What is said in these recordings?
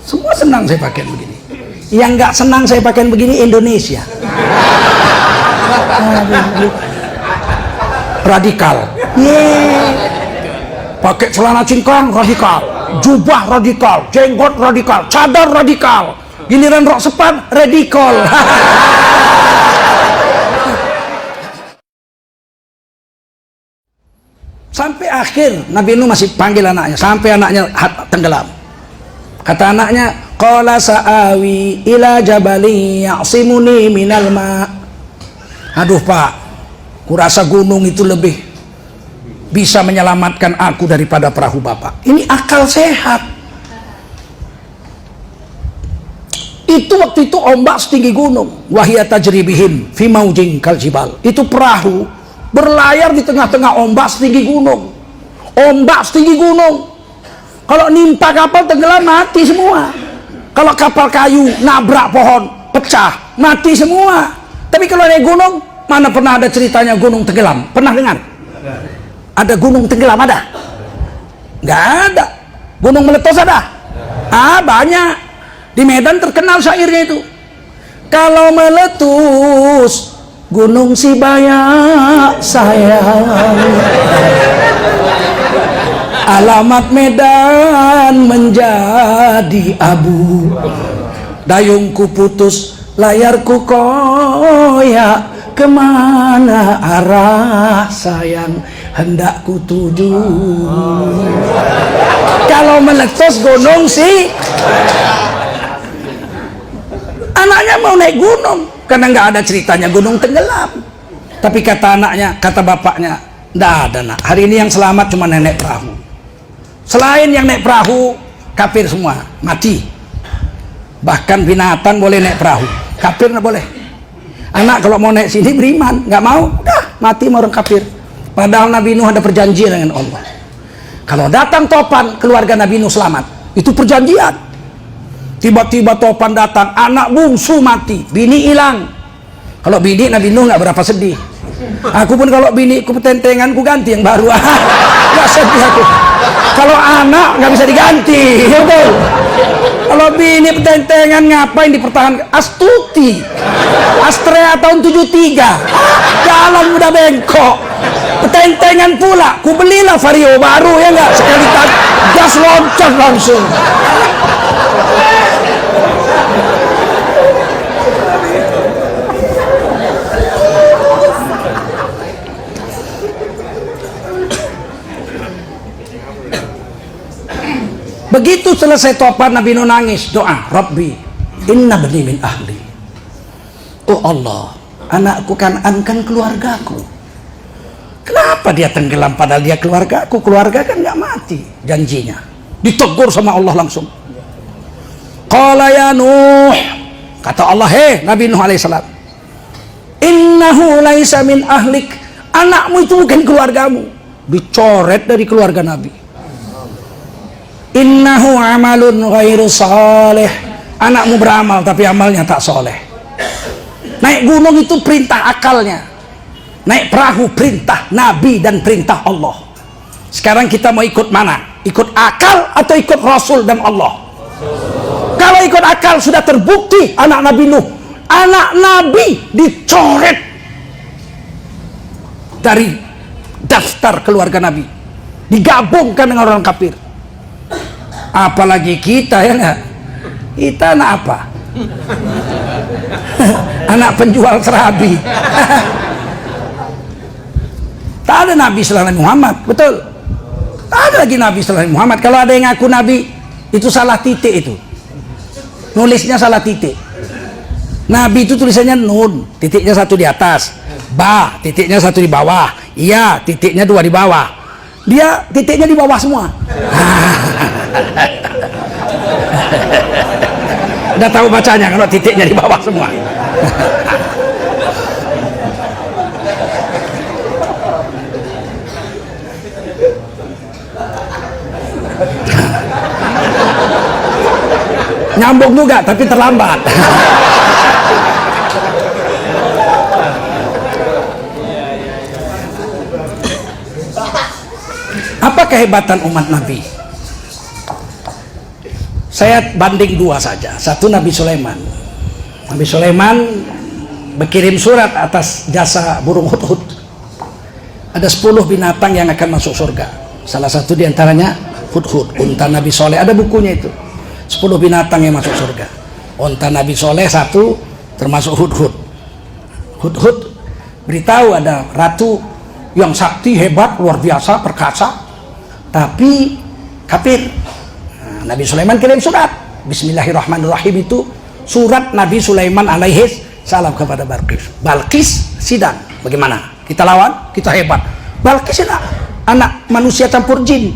Semua senang saya pakai begini. Yang nggak senang saya pakai begini Indonesia. Radikal. Pakai celana cingkrang radikal, jubah radikal, jenggot radikal, cadar radikal. Giliran rok sepan radikal. Sampai akhir Nabi Nuh masih panggil anaknya, sampai anaknya tenggelam. Kata anaknya, qala sa'awi ila jabali ya'simuni minal ma'. Aduh Pak, kurasa gunung itu lebih bisa menyelamatkan aku daripada perahu Bapak. Ini akal sehat. Itu waktu itu ombak setinggi gunung. Wahya tajri bihim fi maujin kal jibal. Itu perahu berlayar di tengah-tengah ombak setinggi gunung. Ombak setinggi gunung. Kalau nimpa kapal tenggelam mati semua. Kalau kapal kayu nabrak pohon pecah mati semua. Tapi kalau naik gunung, mana pernah ada ceritanya gunung tenggelam? Pernah dengar? Ada gunung tenggelam ada? Nggak ada. Gunung meletus ada? Banyak. Di Medan terkenal syairnya itu. Kalau meletus gunung Sibaya sayang, alamat Medan menjadi abu. Dayungku putus, layarku koyak, kemana arah sayang hendak ku tuju. Kalau meletus gunung sih, anaknya mau naik gunung karena nggak ada ceritanya gunung tenggelam. Tapi kata anaknya, kata bapaknya, nggak ada nak. Hari ini yang selamat cuma nenek perahu. Selain yang naik perahu, kafir semua mati. Bahkan binatang boleh naik perahu, kafir nggak boleh. Anak kalau mau naik sini beriman, nggak mau, dah mati sama orang kafir. Padahal Nabi Nuh ada perjanjian dengan Allah. Kalau datang topan, keluarga Nabi Nuh selamat. Itu perjanjian. Tiba-tiba topan datang, anak bungsu mati, bini hilang. Kalau bini Nabi Nuh nggak berapa sedih. Aku pun kalau bini ku petentengan, ku ganti yang baru. Nggak sedih aku. Kalau anak nggak bisa diganti, ya betul. Kalau bini petentengan ngapain dipertahankan? Astuti, Astrea tahun 73, jalan udah bengkok. Petentengan pula, ku belilah Vario baru ya nggak, sekali gas loncat langsung. Begitu selesai topan, Nabi Nuh nangis, doa, Rabbi inna bani min ahli. Oh Allah, anakku Kan'an kan keluargaku. Kenapa dia tenggelam padahal dia keluargaku? Keluarga kan nggak mati janjinya. Ditegur sama Allah langsung. Qala ya Nuh, kata Allah, Nabi Nuh alaihissalam, innahu laisa min ahlik. Anakmu itu bukan keluargamu. Dicoret dari keluarga Nabi. Innahu amalun ghairu saleh. Anakmu beramal tapi amalnya tak soleh. Naik gunung itu perintah akalnya. Naik perahu perintah Nabi dan perintah Allah. Sekarang kita mau ikut mana? Ikut akal atau ikut Rasul dan Allah? Kalau ikut akal sudah terbukti anak Nabi Nuh, anak Nabi dicoret dari daftar keluarga Nabi, digabungkan dengan orang kafir. Apalagi kita, ya nggak? Kita anak apa? Anak penjual serabi. Tak ada Nabi setelah Nabi Muhammad, betul? Tak ada lagi Nabi setelah Nabi Muhammad. Kalau ada yang ngaku Nabi, itu salah titik itu. Nulisnya salah titik. Nabi itu tulisannya nun, titiknya satu di atas, ba, titiknya satu di bawah, iya, titiknya dua di bawah. Dia titiknya di bawah semua. Udah tahu bacanya kalau titiknya di bawah semua. Nyambung juga tapi terlambat. Apa kehebatan umat Nabi? Saya banding dua saja. Satu Nabi Sulaiman. Nabi Sulaiman berkirim surat atas jasa burung hudhud. Ada 10 binatang yang akan masuk surga. Salah satu diantaranya hudhud, unta Nabi Soleh. Ada bukunya itu. 10 binatang yang masuk surga. Unta Nabi Soleh satu, termasuk hudhud. Hudhud beritahu ada ratu yang sakti, hebat, luar biasa, perkasa, tapi kafir. Nah, Nabi Sulaiman kirim surat. Bismillahirrahmanirrahim itu surat Nabi Sulaiman alaihi salam kepada Balqis. Balqis sidang. Bagaimana? Kita lawan, kita hebat. Balqis anak manusia campur jin.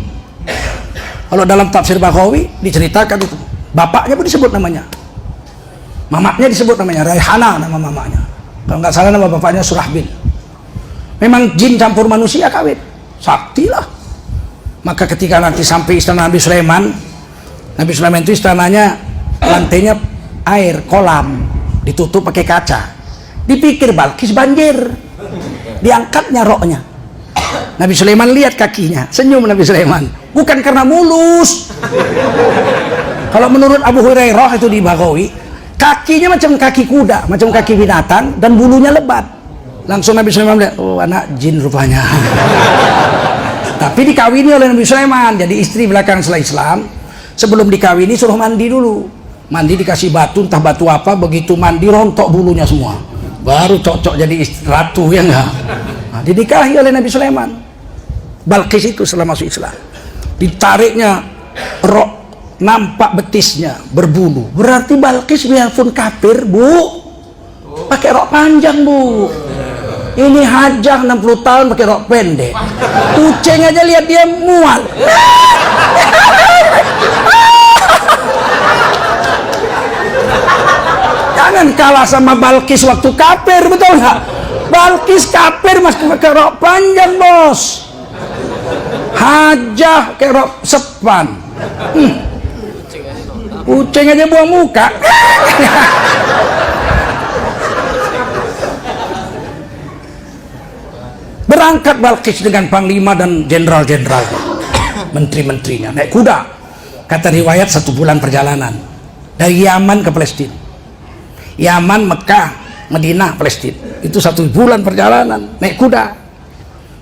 Kalau dalam tafsir Baghawi diceritakan itu, bapaknya pun disebut namanya, mamanya disebut namanya Raihana, nama mamanya. Kalau nggak salah nama bapaknya Surahbil. Memang jin campur manusia kawin, sakti lah. Maka ketika nanti sampai istana Nabi Sulaiman, Nabi Sulaiman itu istananya lantainya air, kolam, ditutup pakai kaca. Dipikir Balqis banjir, diangkatnya roknya. Nabi Sulaiman lihat kakinya, senyum Nabi Sulaiman. Bukan karena mulus. Kalau menurut Abu Hurairah itu di Baghawi, kakinya macam kaki kuda, macam kaki binatang, dan bulunya lebat. Langsung Nabi Sulaiman bilang, oh anak jin rupanya. Tapi dikawini oleh Nabi Sulaiman, jadi istri belakang setelah Islam. Sebelum dikawini suruh mandi dulu. Mandi dikasih batu, entah batu apa, begitu mandi rontok bulunya semua. Baru cocok jadi istri ratu, ya enggak? Nah, dinikahi oleh Nabi Sulaiman. Balqis itu setelah masuk Islam. Ditariknya rok, nampak betisnya berbulu. Berarti Balqis biarpun kafir, Bu, pakai rok panjang, Bu. Ini hajah 60 tahun pakai rok pendek. Kucing aja lihat dia mual. Jangan kalah sama Balqis waktu kafir, betul nggak? Balqis kafir masih pakai rok panjang, bos. Hajah kayak rok sepan. Kucing aja buang muka. Berangkat Balqis dengan panglima dan jenderal-jenderal, menteri-menterinya, naik kuda. Kata riwayat 1 bulan perjalanan dari Yaman ke Palestina. Yaman, Mekah, Madinah, Palestina. Itu 1 bulan perjalanan naik kuda.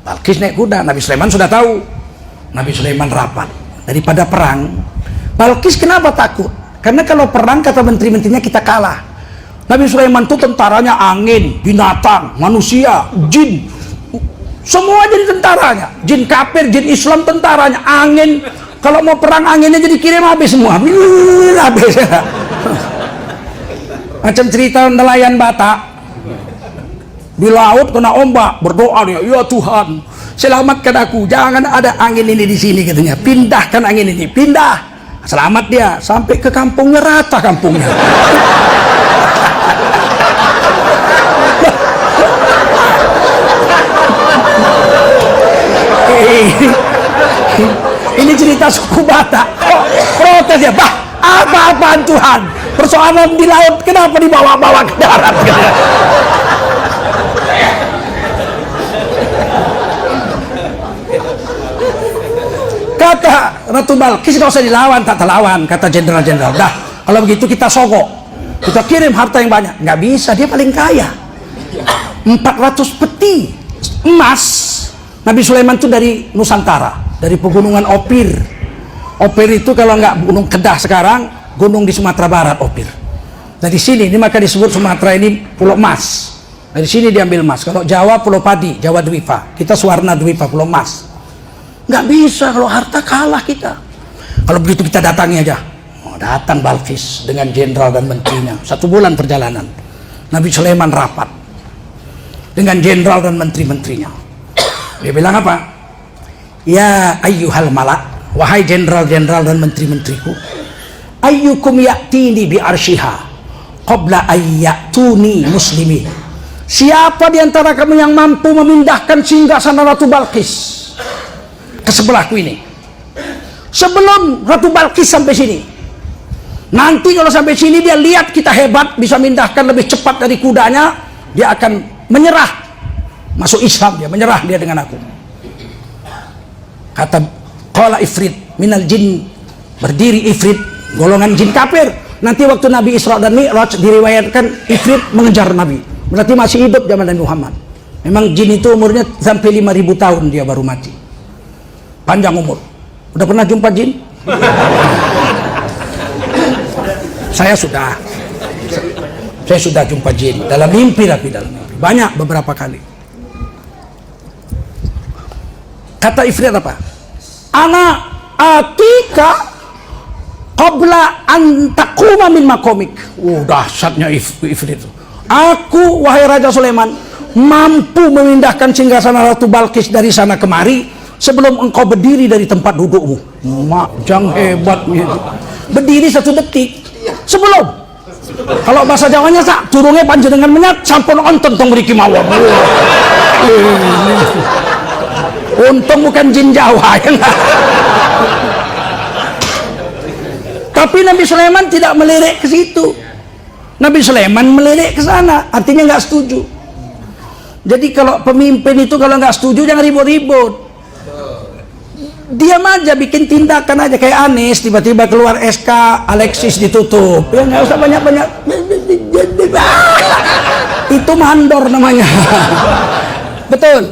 Balqis naik kuda. Nabi Sulaiman sudah tahu. Nabi Sulaiman rapat. Daripada perang, Balqis kenapa takut? Karena kalau perang kata menteri-menterinya kita kalah. Nabi Sulaiman itu tentaranya angin, binatang, manusia, jin. Semua jadi tentaranya. Jin kafir, jin Islam tentaranya. Angin, kalau mau perang anginnya jadi kirim habis semua. Habis. Macam cerita nelayan Batak. Di laut kena ombak, berdoa dia, ya Tuhan, selamatkan aku, jangan ada angin ini di sini, katanya. Pindahkan angin ini, pindah. Selamat dia, sampai ke kampungnya, rata kampungnya. Ini cerita suku Batak. Protes ya, bah, apa-apaan Tuhan? Persoalan di laut, kenapa dibawa-bawa ke darat? Kata Ratu Balqis, nggak usah dilawan, tak terlawan. Kata jenderal-jenderal, dah kalau begitu kita sogok, kita kirim harta yang banyak. Nggak bisa, dia paling kaya. 400 peti emas. Nabi Sulaiman itu dari Nusantara, dari pegunungan Opir. Opir itu kalau nggak gunung Kedah sekarang, gunung di Sumatera Barat, Opir. Dari sini, ini maka disebut Sumatera ini Pulau Emas. Dari sini diambil emas. Kalau Jawa Pulau Padi, Jawa Dwipa. Kita Suwarna Dwipa, Pulau Emas. Nggak bisa, kalau harta kalah kita. Kalau begitu kita datangi aja. Oh, datang Balqis dengan jenderal dan menterinya. 1 bulan perjalanan. Nabi Sulaiman rapat dengan jenderal dan menteri-menterinya. Dia bilang apa? Ya ayyuhal malak, wahai jenderal-jenderal dan menteri-menteriku, ayyukum ya'tini bi arsyiha qabla ayyatuni muslimin. Siapa di antara kamu yang mampu memindahkan singgasana Ratu Balqis ke sebelahku ini sebelum Ratu Balqis sampai sini? Nanti kalau sampai sini dia lihat kita hebat, bisa mindahkan lebih cepat dari kudanya, dia akan menyerah, masuk Islam, dia menyerah dia dengan aku. Kata qala ifrit minal jin, berdiri ifrit golongan jin kafir. Nanti waktu Nabi Isra dan Mi'raj diriwayatkan Ifrit mengejar Nabi, berarti masih hidup zaman Nabi Muhammad. Memang jin itu umurnya sampai 5.000 tahun dia baru mati, panjang umur. Udah pernah jumpa jin? Saya sudah jumpa jin dalam mimpi, tapi dalam mimpi banyak, beberapa kali. Kata Ifrit apa? Ana atika qabla an taquma min makomik. Dahsyatnya Ifrit. Aku, wahai Raja Sulaiman, mampu memindahkan singgasana Ratu Balkis dari sana kemari sebelum engkau berdiri dari tempat dudukmu. Majang hebatnya itu. Berdiri 1 detik sebelum. Kalau bahasa Jawanya sak turunnya panjenengan menyat sampun onten tong mriki mawon. Untung bukan jin Jawa ya. Tapi Nabi Sulaiman tidak melirik ke situ. Nabi Sulaiman melirik ke sana, artinya nggak setuju. Jadi kalau pemimpin itu kalau nggak setuju jangan ribut-ribut. Diam aja, bikin tindakan aja. Kayak Anies tiba-tiba keluar SK Alexis ditutup, ya nggak usah banyak-banyak. Itu mandor namanya. Betul.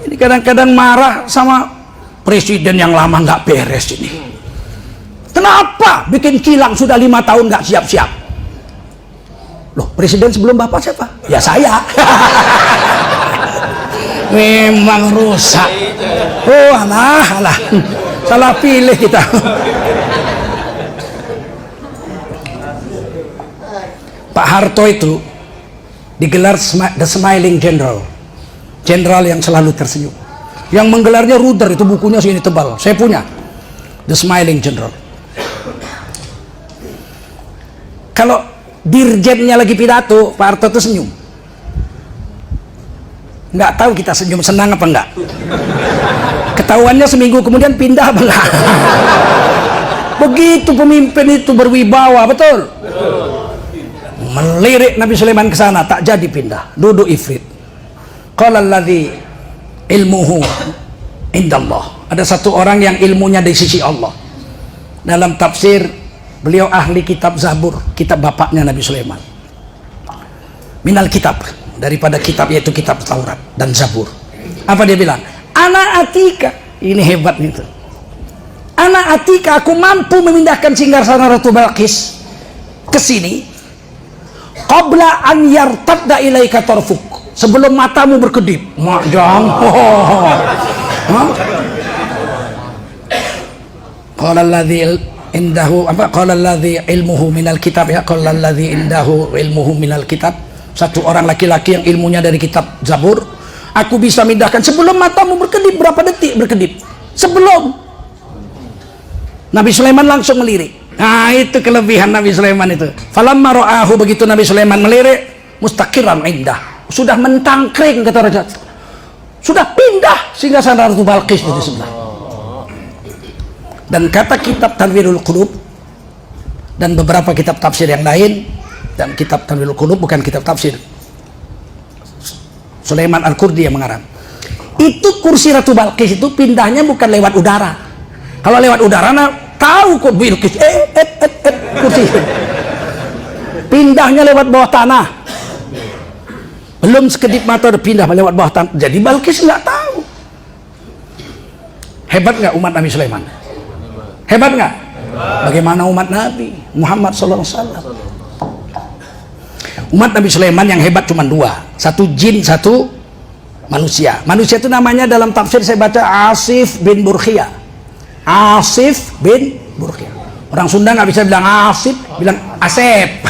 Ini kadang-kadang marah sama presiden yang lama nggak beres ini. Kenapa bikin kilang sudah 5 tahun nggak siap-siap? Loh, presiden sebelum bapak siapa? Ya saya. Memang rusak. Oh alah, salah pilih kita. Pak Harto itu digelar The Smiling General, jenderal yang selalu tersenyum. Yang menggelarnya Ruder, itu bukunya segini tebal, saya punya, The Smiling General. Kalau dirjennya lagi pidato, Pak Harto itu senyum. Nggak tahu kita senyum senang apa enggak. Ketahuannya seminggu kemudian pindah apa enggak. Begitu pemimpin itu berwibawa, betul. Melirik Nabi Sulaiman ke sana, tak jadi pindah, duduk Ifrit. Qala alladzi ilmuhu indallah. Ada satu orang yang ilmunya di sisi Allah. Dalam tafsir, beliau ahli kitab Zabur, kitab bapaknya Nabi Sulaiman. Minal kitab, daripada kitab, yaitu kitab Taurat dan Zabur. Apa dia bilang? Ana atika, ini hebat itu. Ana atika, aku mampu memindahkan singgasana Ratu Balkis ke sini. Qabla an yartadda ilaika tarfuk, sebelum matamu berkedip. Majang. Qala alladzi indahu apa? Qala alladzi ilmuhu minal kitab, ya. Qala alladzi indahu ilmuhu minal kitab. Satu orang laki-laki yang ilmunya dari kitab Zabur. Aku bisa mindahkan sebelum matamu berkedip. Berapa detik berkedip? Sebelum. Nabi Sulaiman langsung melirik. Nah, itu kelebihan Nabi Sulaiman itu. Falamma ra'ahu, begitu Nabi Sulaiman melirik, mustaqiran indah, sudah mentangkring, kata Raja, sudah pindah singgasana Ratu Balkis di sebelah. Dan kata kitab Tanwirul Qulub dan beberapa kitab tafsir yang lain, dan kitab Tanwirul Qulub bukan kitab tafsir, Sulaiman Al-Qurdi yang mengarang, itu kursi Ratu Balkis itu pindahnya bukan lewat udara. Kalau lewat udara, tahu kok Bilqis kursi pindahnya lewat bawah tanah, belum sekedip mata udah pindah lewat bawah tanah. Jadi Balqis nggak tahu. Hebat nggak umat Nabi Sulaiman? Hebat nggak? Bagaimana umat Nabi Muhammad SAW? Umat Nabi Sulaiman yang hebat cuma 2, satu jin, satu manusia. Manusia itu namanya dalam tafsir saya baca Asif bin Burkhiyah. Asif bin Burkhiyah. Orang Sunda nggak bisa bilang Asif, bilang Asep.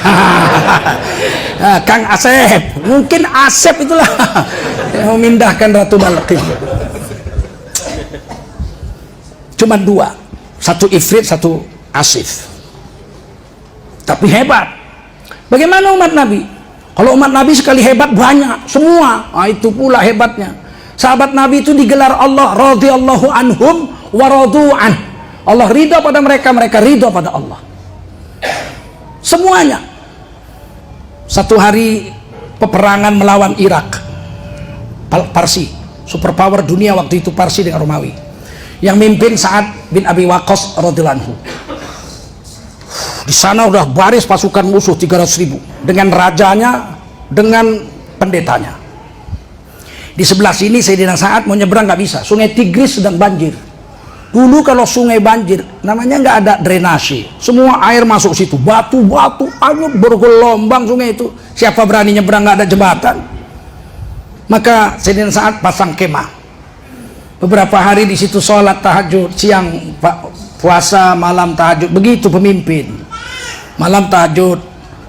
Kang Asep. Mungkin Asep itulah yang memindahkan Ratu Balqis. Cuma 2, satu Ifrit, satu Asif. Tapi hebat. Bagaimana umat Nabi? Kalau umat Nabi sekali hebat banyak, semua. Nah, itu pula hebatnya. Sahabat Nabi itu digelar Allah radhiyallahu anhum wa radu'an. Allah ridha pada mereka, mereka ridha pada Allah. Semuanya. Satu hari peperangan melawan Irak, Parsi, superpower dunia waktu itu Parsi dengan Romawi. Yang mimpin Sa'ad bin Abi Waqqas radhiyallahu anhu. Di sana udah baris pasukan musuh 300.000 dengan rajanya, dengan pendetanya. Di sebelah sini Sayyidina Sa'ad mau nyebrang nggak bisa, sungai Tigris sedang banjir. Dulu kalau sungai banjir, namanya nggak ada drainase, semua air masuk situ, batu-batu, anyut bergelombang sungai itu. Siapa berani nyebrang, nggak ada jembatan. Maka Sayyidina Sa'ad pasang kemah. Beberapa hari di situ sholat tahajud, siang puasa, malam tahajud. Begitu pemimpin, malam tahajud,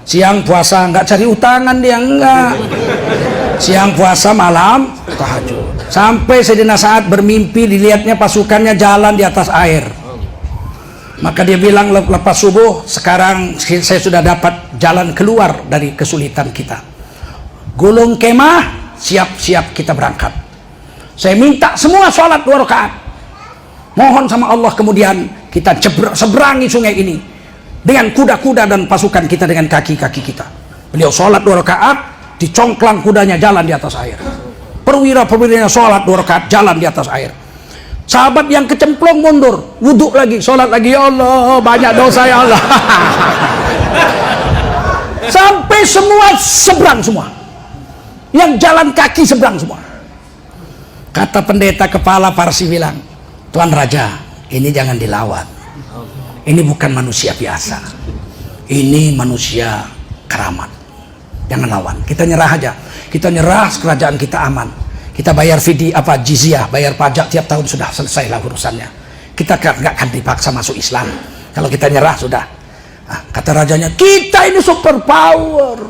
siang puasa, nggak cari utangan dia, enggak. Siang puasa, malam tahajud. Sampai Sayyidina Sa'ad bermimpi dilihatnya pasukannya jalan di atas air. Maka dia bilang, lepas subuh, sekarang saya sudah dapat jalan keluar dari kesulitan kita. Gulung kemah, siap-siap kita berangkat. Saya minta semua sholat 2 rakaat. Mohon sama Allah, kemudian kita seberangi sungai ini dengan kuda-kuda dan pasukan kita dengan kaki-kaki kita. Beliau sholat 2 rakaat, dicongklang kudanya jalan di atas air. Perwira-perwiranya sholat 2 rakaat jalan di atas air. Sahabat yang kecemplung mundur, wudhu lagi, sholat lagi. Ya Allah, banyak dosa ya Allah. Sampai semua seberang semua. Yang jalan kaki seberang semua. Kata pendeta kepala Parsi bilang, Tuan Raja, ini jangan dilawan. Ini bukan manusia biasa. Ini manusia keramat. Jangan lawan. Kita nyerah aja. Kita nyerah, kerajaan kita aman. Kita bayar jizyah, bayar pajak tiap tahun, sudah selesai lah urusannya. Kita nggak akan dipaksa masuk Islam. Kalau kita nyerah sudah. Nah, kata rajanya, kita ini super power.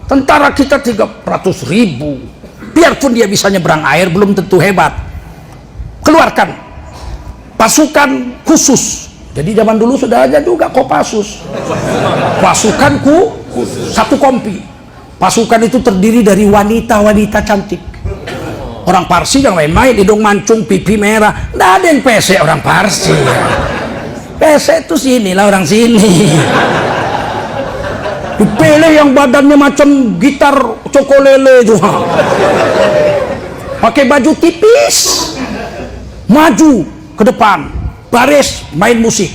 Tentara kita 300.000. Biarpun dia bisa nyebrang air, belum tentu hebat. Keluarkan pasukan khusus. Jadi zaman dulu sudah ada juga Kopassus. Pasukanku satu kompi. Pasukan itu terdiri dari wanita-wanita cantik. Orang Parsi yang main-main, hidung mancung, pipi merah. Nggak ada yang pesek orang Parsi. Pesek itu sini lah, orang sini. Dipilih yang badannya macam gitar cokolele itu. Pakai baju tipis, maju ke depan, baris, main musik.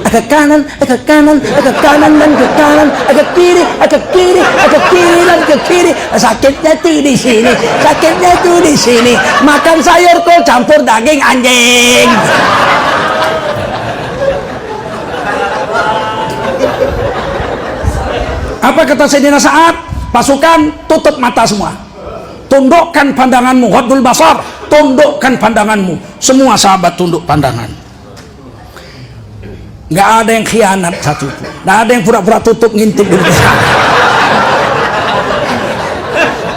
Agak kanan, agak kanan, agak kanan dan ke kanan, agak kiri, agak kiri, agak kiri dan ke kiri. Sakitnya tuh di sini, sakitnya tuh di sini. Makan sayur kok campur daging anjing. Apa kata Sayyidina Sa'ad? Pasukan tutup mata semua. Tundukkan pandanganmu, ghaddul basar. Tundukkan pandanganmu. Semua sahabat tunduk pandangan. Nggak ada yang khianat satu pun. Nggak ada yang pura-pura tutup ngintip dulu.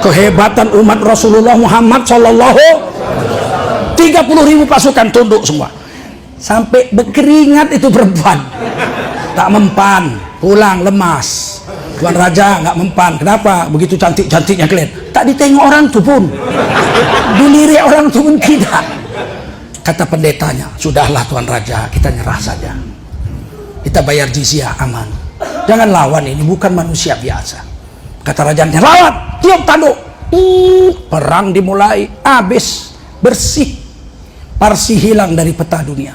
Kehebatan umat Rasulullah Muhammad Sallallahu 30.000 pasukan tunduk semua. Sampai berkeringat itu perempuan. Tak mempan, pulang lemas. Tuan Raja nggak mempan. Kenapa? Begitu cantik-cantiknya kalian. Tak ditengok orang tuh pun. Dilirik orang tuh pun kita. Kata pendetanya, sudahlah Tuan Raja, kita nyerah saja. Kita bayar jizyah, aman. Jangan lawan, ini bukan manusia biasa. Kata rajanya, lawan, tiup tanduk. Perang dimulai, habis, bersih. Parsi hilang dari peta dunia.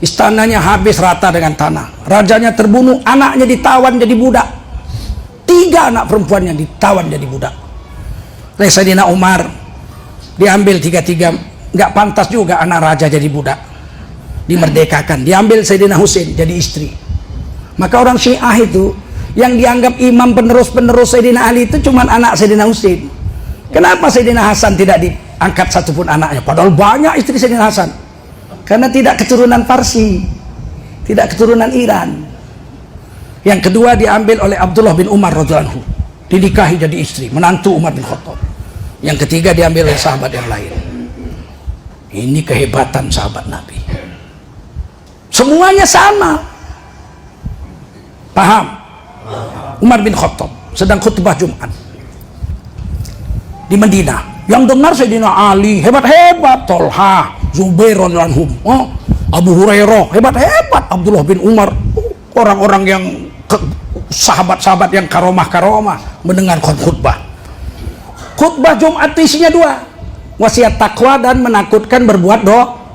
Istananya habis rata dengan tanah. Rajanya terbunuh, anaknya ditawan jadi budak. 3 anak perempuannya ditawan jadi budak. Oleh Sayyidina Umar, diambil 3-3. Nggak pantas juga anak raja jadi budak. Dimerdekakan, diambil Sayyidina Husain jadi istri. Maka orang Syiah itu yang dianggap imam penerus Sayyidina Ali itu cuma anak Sayyidina Husain. Kenapa Sayyidina Hasan tidak diangkat satupun anaknya? Padahal banyak istri Sayyidina Hasan. Karena tidak keturunan Parsi, tidak keturunan Iran. Yang kedua diambil oleh Abdullah bin Umar radhiyallahu anhu, dinikahi jadi istri, menantu Umar bin Khattab. Yang ketiga diambil oleh sahabat yang lain. Ini kehebatan sahabat Nabi. Semuanya sama. Paham? Umar bin Khattab sedang khutbah Jumat di Madinah. Yang dengar Sayyidina Ali hebat-hebat, Tolha, Zubair radhiyallahu anhu, Abu Hurairah hebat-hebat, Abdullah bin Umar, orang-orang yang sahabat-sahabat yang karomah-karomah mendengar khutbah. Khutbah Jumat isinya 2. Wasiat takwa dan menakutkan berbuat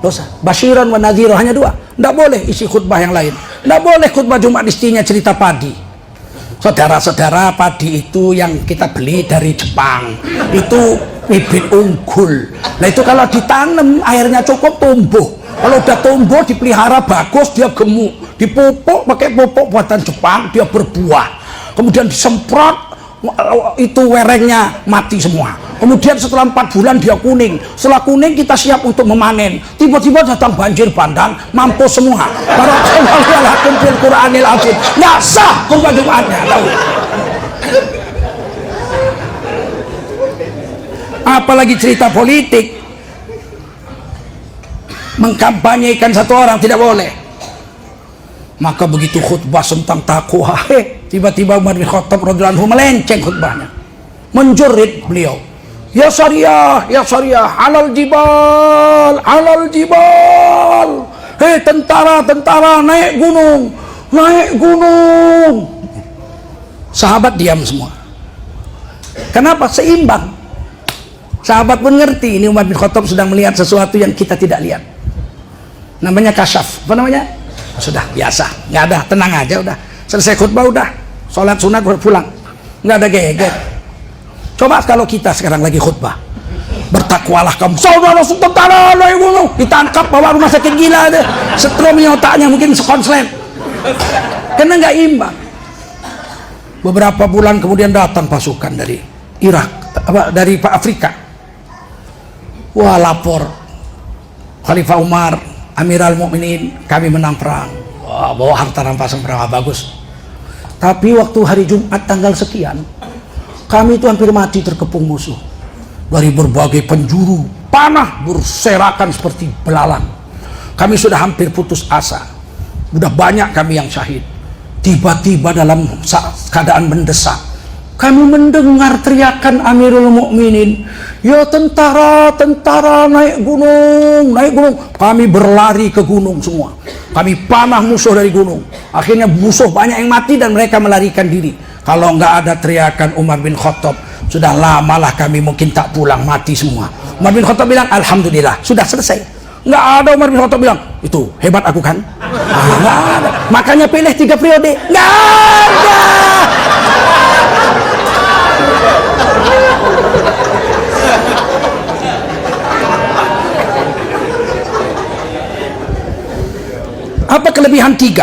dosa. Basyiran wa nadhira, hanya 2. Tidak boleh isi khutbah yang lain. Tidak boleh khutbah Jumat istinya cerita padi. Saudara-saudara, padi itu yang kita beli dari Jepang. Itu bibit unggul. Nah itu kalau ditanam airnya cukup tumbuh. Kalau udah tumbuh dipelihara bagus, dia gemuk. Dipupuk pakai pupuk buatan Jepang, dia berbuah. Kemudian disemprot, itu werengnya mati semua. Kemudian setelah 4 bulan dia kuning. Setelah kuning kita siap untuk memanen. Tiba-tiba datang banjir bandang, mampus semua. Barakallahu fil Qur'anil azim. Nggak sah khutbah Jumatnya. Tahu? Apalagi cerita politik, mengkampanyekan satu orang tidak boleh. Maka begitu khutbah tentang takwa, tiba-tiba Umar bin Khattab radhiyallahu anhu melenceng khutbahnya, menjerit beliau, ya syariah, halal jibal, hei tentara naik gunung. Sahabat diam semua. Kenapa? Seimbang. Sahabat pun ngerti ini Umar bin Khattab sedang melihat sesuatu yang kita tidak lihat. Namanya kasyaf. Apa namanya? Sudah biasa, nggak ada, tenang aja udah. Selesai khutbah udah, sholat sunat pulang, nggak ada geger. Coba kalau kita sekarang lagi khutbah, bertakwalah kamu, saudara tentara naik gunung, ditangkap bawa rumah sakit gila deh, setrumnya otaknya mungkin sekonslet, karena nggak imbang. Beberapa bulan kemudian datang pasukan dari Irak, dari Afrika. Wah, lapor Khalifah Umar, Amirul Mukminin, kami menang perang. Wah, bawa harta rampasan perang, bagus. Tapi waktu hari Jumat tanggal sekian, kami itu hampir mati terkepung musuh. Dari berbagai penjuru, panah berserakan seperti belalang. Kami sudah hampir putus asa. Sudah banyak kami yang syahid. Tiba-tiba dalam keadaan mendesak, kami mendengar teriakan Amirul Mukminin, ya tentara naik gunung. Kami berlari ke gunung semua. Kami panah musuh dari gunung. Akhirnya musuh banyak yang mati dan mereka melarikan diri. Kalau nggak ada teriakan Umar bin Khattab, sudah lamalah kami mungkin tak pulang, mati semua. Umar bin Khattab bilang, alhamdulillah, sudah selesai. Nggak ada Umar bin Khattab bilang, itu hebat aku kan? Nggak ada. Makanya pilih 3 periode. Nggak ada. Apa kelebihan 3?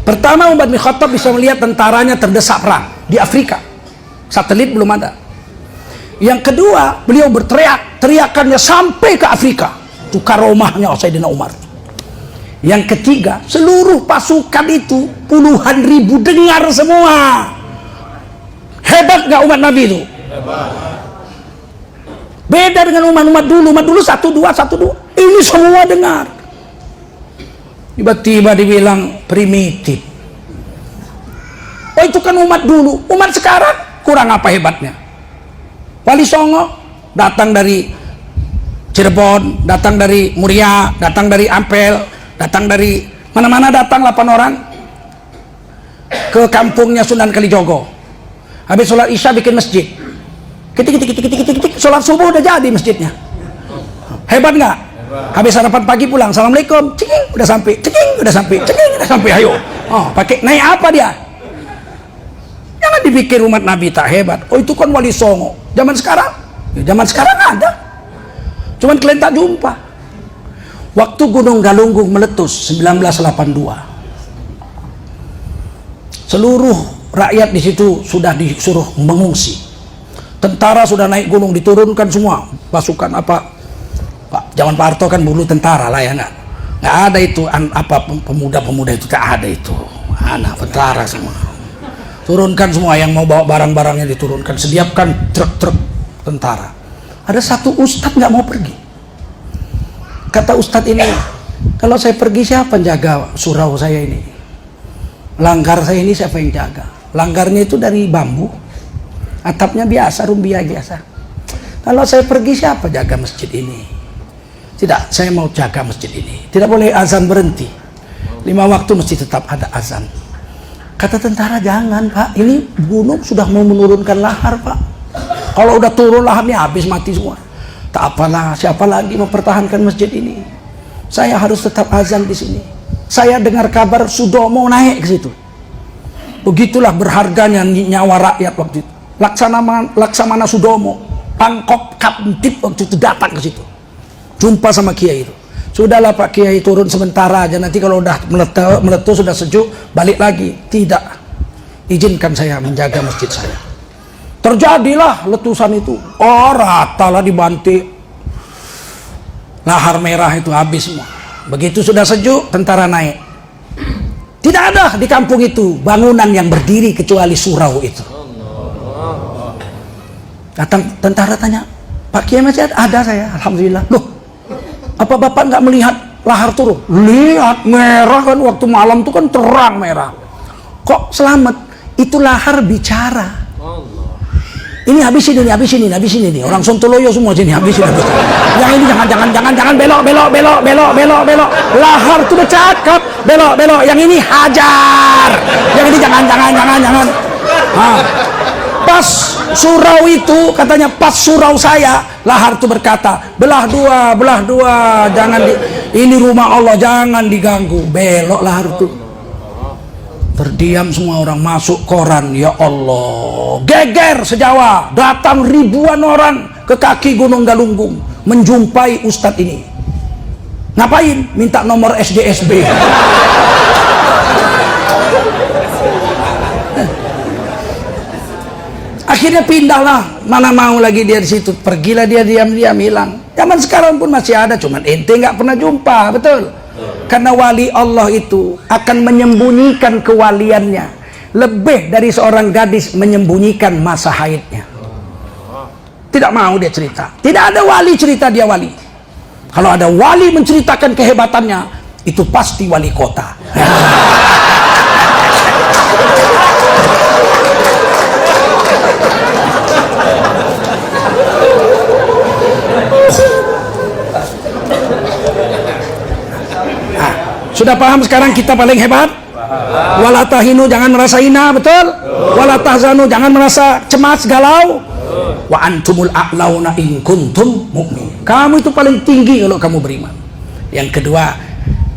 Pertama, Umar bin Khattab bisa melihat tentaranya terdesak perang di Afrika. Satelit belum ada. Yang kedua, beliau berteriak, teriakannya sampai ke Afrika. Itu karomahnya Sayyidina Umar. Yang ketiga, seluruh pasukan itu puluhan ribu dengar semua. Hebat gak umat Nabi itu? Hebat. Beda dengan umat dulu. Umat dulu 1, 2. Ini semua dengar. Tiba-tiba dibilang primitif. Oh, itu kan umat dulu. Umat sekarang kurang apa hebatnya? Wali Songo datang dari Cirebon, datang dari Muria, datang dari Ampel, datang dari mana-mana, datang 8 orang ke kampungnya Sunan Kalijogo. Habis sholat Isya bikin masjid. Ketik, sholat subuh udah jadi masjidnya. Hebat nggak? Habis sarapan pagi pulang, assalamualaikum, ceking udah sampai, ayo. Oh, pakai naik apa dia? Jangan dipikir umat Nabi tak hebat. Oh, itu kan Wali Songo. Zaman sekarang, ada. Cuman kalian tak jumpa. Waktu Gunung Galunggung meletus 1982, seluruh rakyat di situ sudah disuruh mengungsi. Tentara sudah naik gunung, diturunkan semua pasukan apa. Pak, zaman Pak Harto kan dulu tentara lah ya, nggak ada itu pemuda-pemuda itu, tak ada itu, anak tentara semua. Turunkan semua yang mau bawa barang-barangnya, diturunkan, sediakan truk-truk tentara. Ada satu ustadz nggak mau pergi. Kata ustadz ini, kalau saya pergi siapa yang jaga surau saya ini? Langgar saya ini siapa yang jaga? Langgarnya itu dari bambu, atapnya biasa, rumbia biasa. Kalau saya pergi siapa jaga masjid ini? Tidak, saya mau jaga masjid ini. Tidak boleh azan berhenti. 5 waktu mesti tetap ada azan. Kata tentara, jangan Pak, ini gunung sudah mau menurunkan lahar Pak. Kalau udah turun laharnya habis mati semua. Tak apalah, siapa lagi mempertahankan masjid ini? Saya harus tetap azan di sini. Saya dengar kabar Sudomo naik ke situ. Begitulah berharganya nyawa rakyat waktu itu. Laksamana Sudomo, Pangkop Kamtib waktu itu datang ke situ. Jumpa sama Kiai itu. Sudahlah Pak Kiai, turun sementara aja, nanti kalau udah meletus sudah sejuk balik lagi. Tidak, izinkan saya menjaga masjid saya. Terjadilah letusan itu. Oh, ratalah dibanting. Lahar merah itu habis semua. Begitu sudah sejuk, tentara naik. Tidak ada di kampung itu bangunan yang berdiri kecuali surau itu. Datang tentara tanya, Pak Kiai masih ada? Ada saya, alhamdulillah. Loh, apa Bapak nggak melihat lahar turun? Lihat, merah kan, waktu malam itu kan terang merah. Kok selamat? Itu lahar bicara. Ini habis ini nih. Orang Sontoloyo semua sini habisin. Yang ini jangan belok. Lahar itu udah cakep, belok. Yang ini hajar. Yang ini jangan. Nah, pas surau itu katanya, pas surau saya, lahar itu berkata, belah dua, jangan ini rumah Allah, jangan diganggu. Belok lahar itu. Terdiam semua orang, masuk koran, ya Allah, geger sejawa, datang ribuan orang ke kaki Gunung Galunggung menjumpai Ustadz ini. Ngapain? Minta nomor SDSB. Akhirnya pindahlah, mana mau lagi dia di situ, pergilah dia diam-diam hilang. Zaman sekarang pun masih ada, cuman ente nggak pernah jumpa, betul? Karena wali Allah itu akan menyembunyikan kewaliannya lebih dari seorang gadis menyembunyikan masa haidnya. Tidak mau dia cerita. Tidak ada wali cerita dia wali. Kalau ada wali menceritakan kehebatannya, itu pasti wali kota. Sudah paham sekarang kita paling hebat? Wala tahinu, jangan merasa hina, betul? Wala tahzanu, jangan merasa cemas, galau. Wa antumul a'launa in kuntum mu'min. Kamu itu paling tinggi kalau kamu beriman. Yang kedua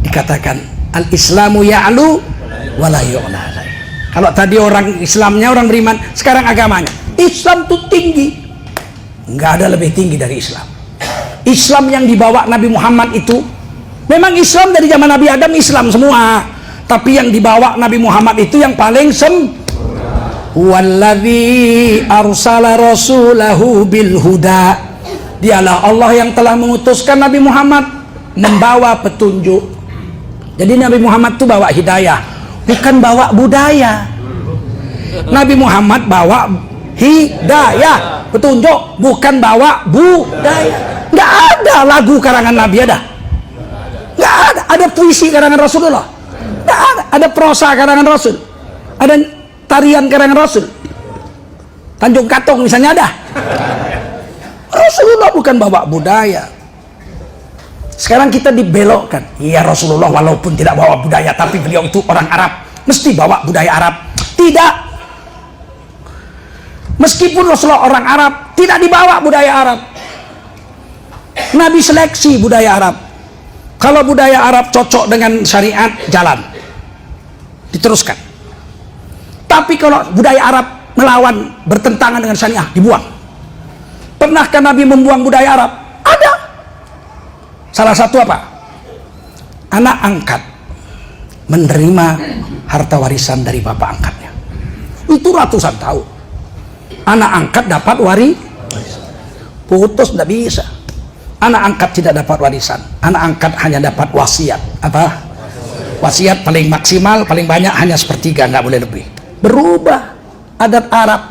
dikatakan al-islamu ya'lu wala yu'la. Kalau tadi orang Islamnya, orang beriman, sekarang agamanya. Islam itu tinggi. Enggak ada lebih tinggi dari Islam. Islam yang dibawa Nabi Muhammad itu memang Islam dari zaman Nabi Adam Islam semua, tapi yang dibawa Nabi Muhammad itu yang paling Walladzi arsala rasulahu bil huda. Dialah Allah yang telah mengutuskan Nabi Muhammad membawa petunjuk. Jadi Nabi Muhammad itu bawa hidayah, bukan bawa budaya. Nabi Muhammad bawa hidayah, petunjuk, bukan bawa budaya. Nggak ada lagu karangan Nabi ada. Nggak ada. Ada puisi karangan Rasulullah? Nggak ada. Ada prosa karangan Rasul? Ada tarian karangan Rasul? Tanjung Katong misalnya ada? Rasulullah bukan bawa budaya. Sekarang kita dibelokkan. Iya, Rasulullah walaupun tidak bawa budaya, tapi beliau itu orang Arab, mesti bawa budaya Arab. Tidak. Meskipun Rasulullah orang Arab, tidak dibawa budaya Arab. Nabi seleksi budaya Arab. Kalau budaya Arab cocok dengan syariat, jalan, diteruskan. Tapi kalau budaya Arab melawan, bertentangan dengan syariah, dibuang. Pernahkah Nabi membuang budaya Arab? Ada. Salah satu apa? Anak angkat menerima harta warisan dari bapak angkatnya. Itu ratusan tahun. Anak angkat dapat putus, tidak bisa. Anak angkat tidak dapat warisan. Anak angkat hanya dapat wasiat. Apa? Wasiat paling maksimal, paling banyak hanya sepertiga, nggak boleh lebih. Berubah adat Arab.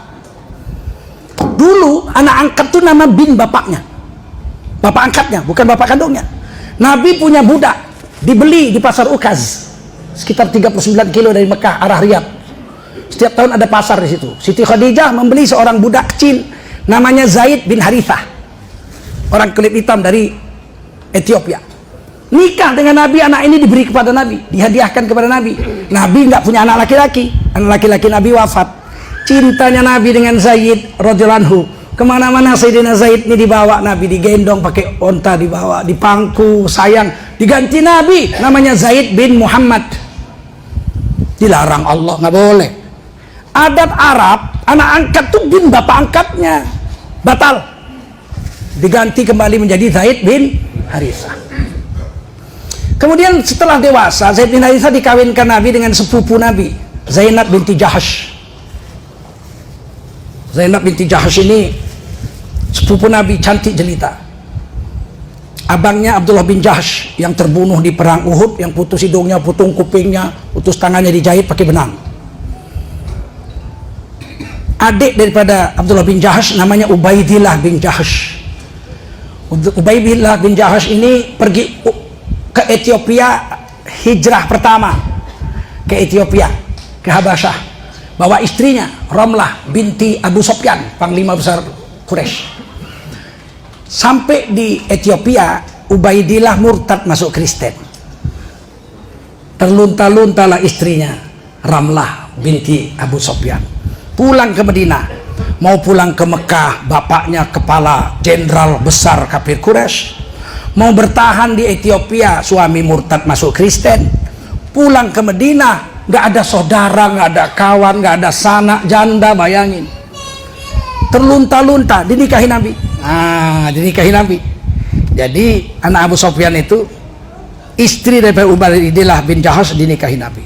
Dulu anak angkat itu nama bin bapaknya, bapak angkatnya, bukan bapak kandungnya. Nabi punya budak, dibeli di pasar Ukaz, sekitar 39 kilo dari Mekah arah Riyadh. Setiap tahun ada pasar di situ. Siti Khadijah membeli seorang budak kecil, namanya Zaid bin Harithah, orang kulit hitam dari Ethiopia. Nikah dengan Nabi, anak ini diberi kepada Nabi, dihadiahkan kepada Nabi. Nabi nggak punya anak laki-laki, anak laki-laki Nabi wafat. Cintanya Nabi dengan Zaid radhiyallahu anhu Kemana-mana Sayyidina Zaid ini dibawa Nabi, digendong pakai onta, dibawa, dipangku, sayang, diganti Nabi, namanya Zaid bin Muhammad. Dilarang Allah, nggak boleh. Adat Arab, anak angkat tuh bin bapak angkatnya, batal. Diganti kembali menjadi Zaid bin Harithah. Kemudian setelah dewasa, Zaid bin Harithah dikawinkan Nabi dengan sepupu Nabi, Zainab binti Jahash. Zainab binti Jahash ini sepupu Nabi, cantik jelita. Abangnya Abdullah bin Jahash yang terbunuh di perang Uhud, yang putus hidungnya, putus kupingnya, putus tangannya dijahit pakai benang. Adik daripada Abdullah bin Jahash namanya Ubaidillah bin Jahash. Ubaidillah bin Jahash ini pergi ke Ethiopia, hijrah pertama ke Ethiopia, ke Habasyah, bawa istrinya Ramlah binti Abu Sufyan, panglima besar Quraisy. Sampai di Ethiopia, Ubaidillah murtad masuk Kristen. Terlunta-luntalah istrinya Ramlah binti Abu Sufyan. Pulang ke Madinah, mau pulang ke Mekah, bapaknya kepala jenderal besar kafir Quraisy. Mau bertahan di Ethiopia, suami murtad masuk Kristen. Pulang ke Madinah, nggak ada saudara, nggak ada kawan, nggak ada sanak janda, bayangin. Terlunta-lunta, dinikahi Nabi. Dinikahi Nabi. Jadi anak Abu Sufyan itu istri dari Ubaidillah bin Jahash, dinikahi Nabi.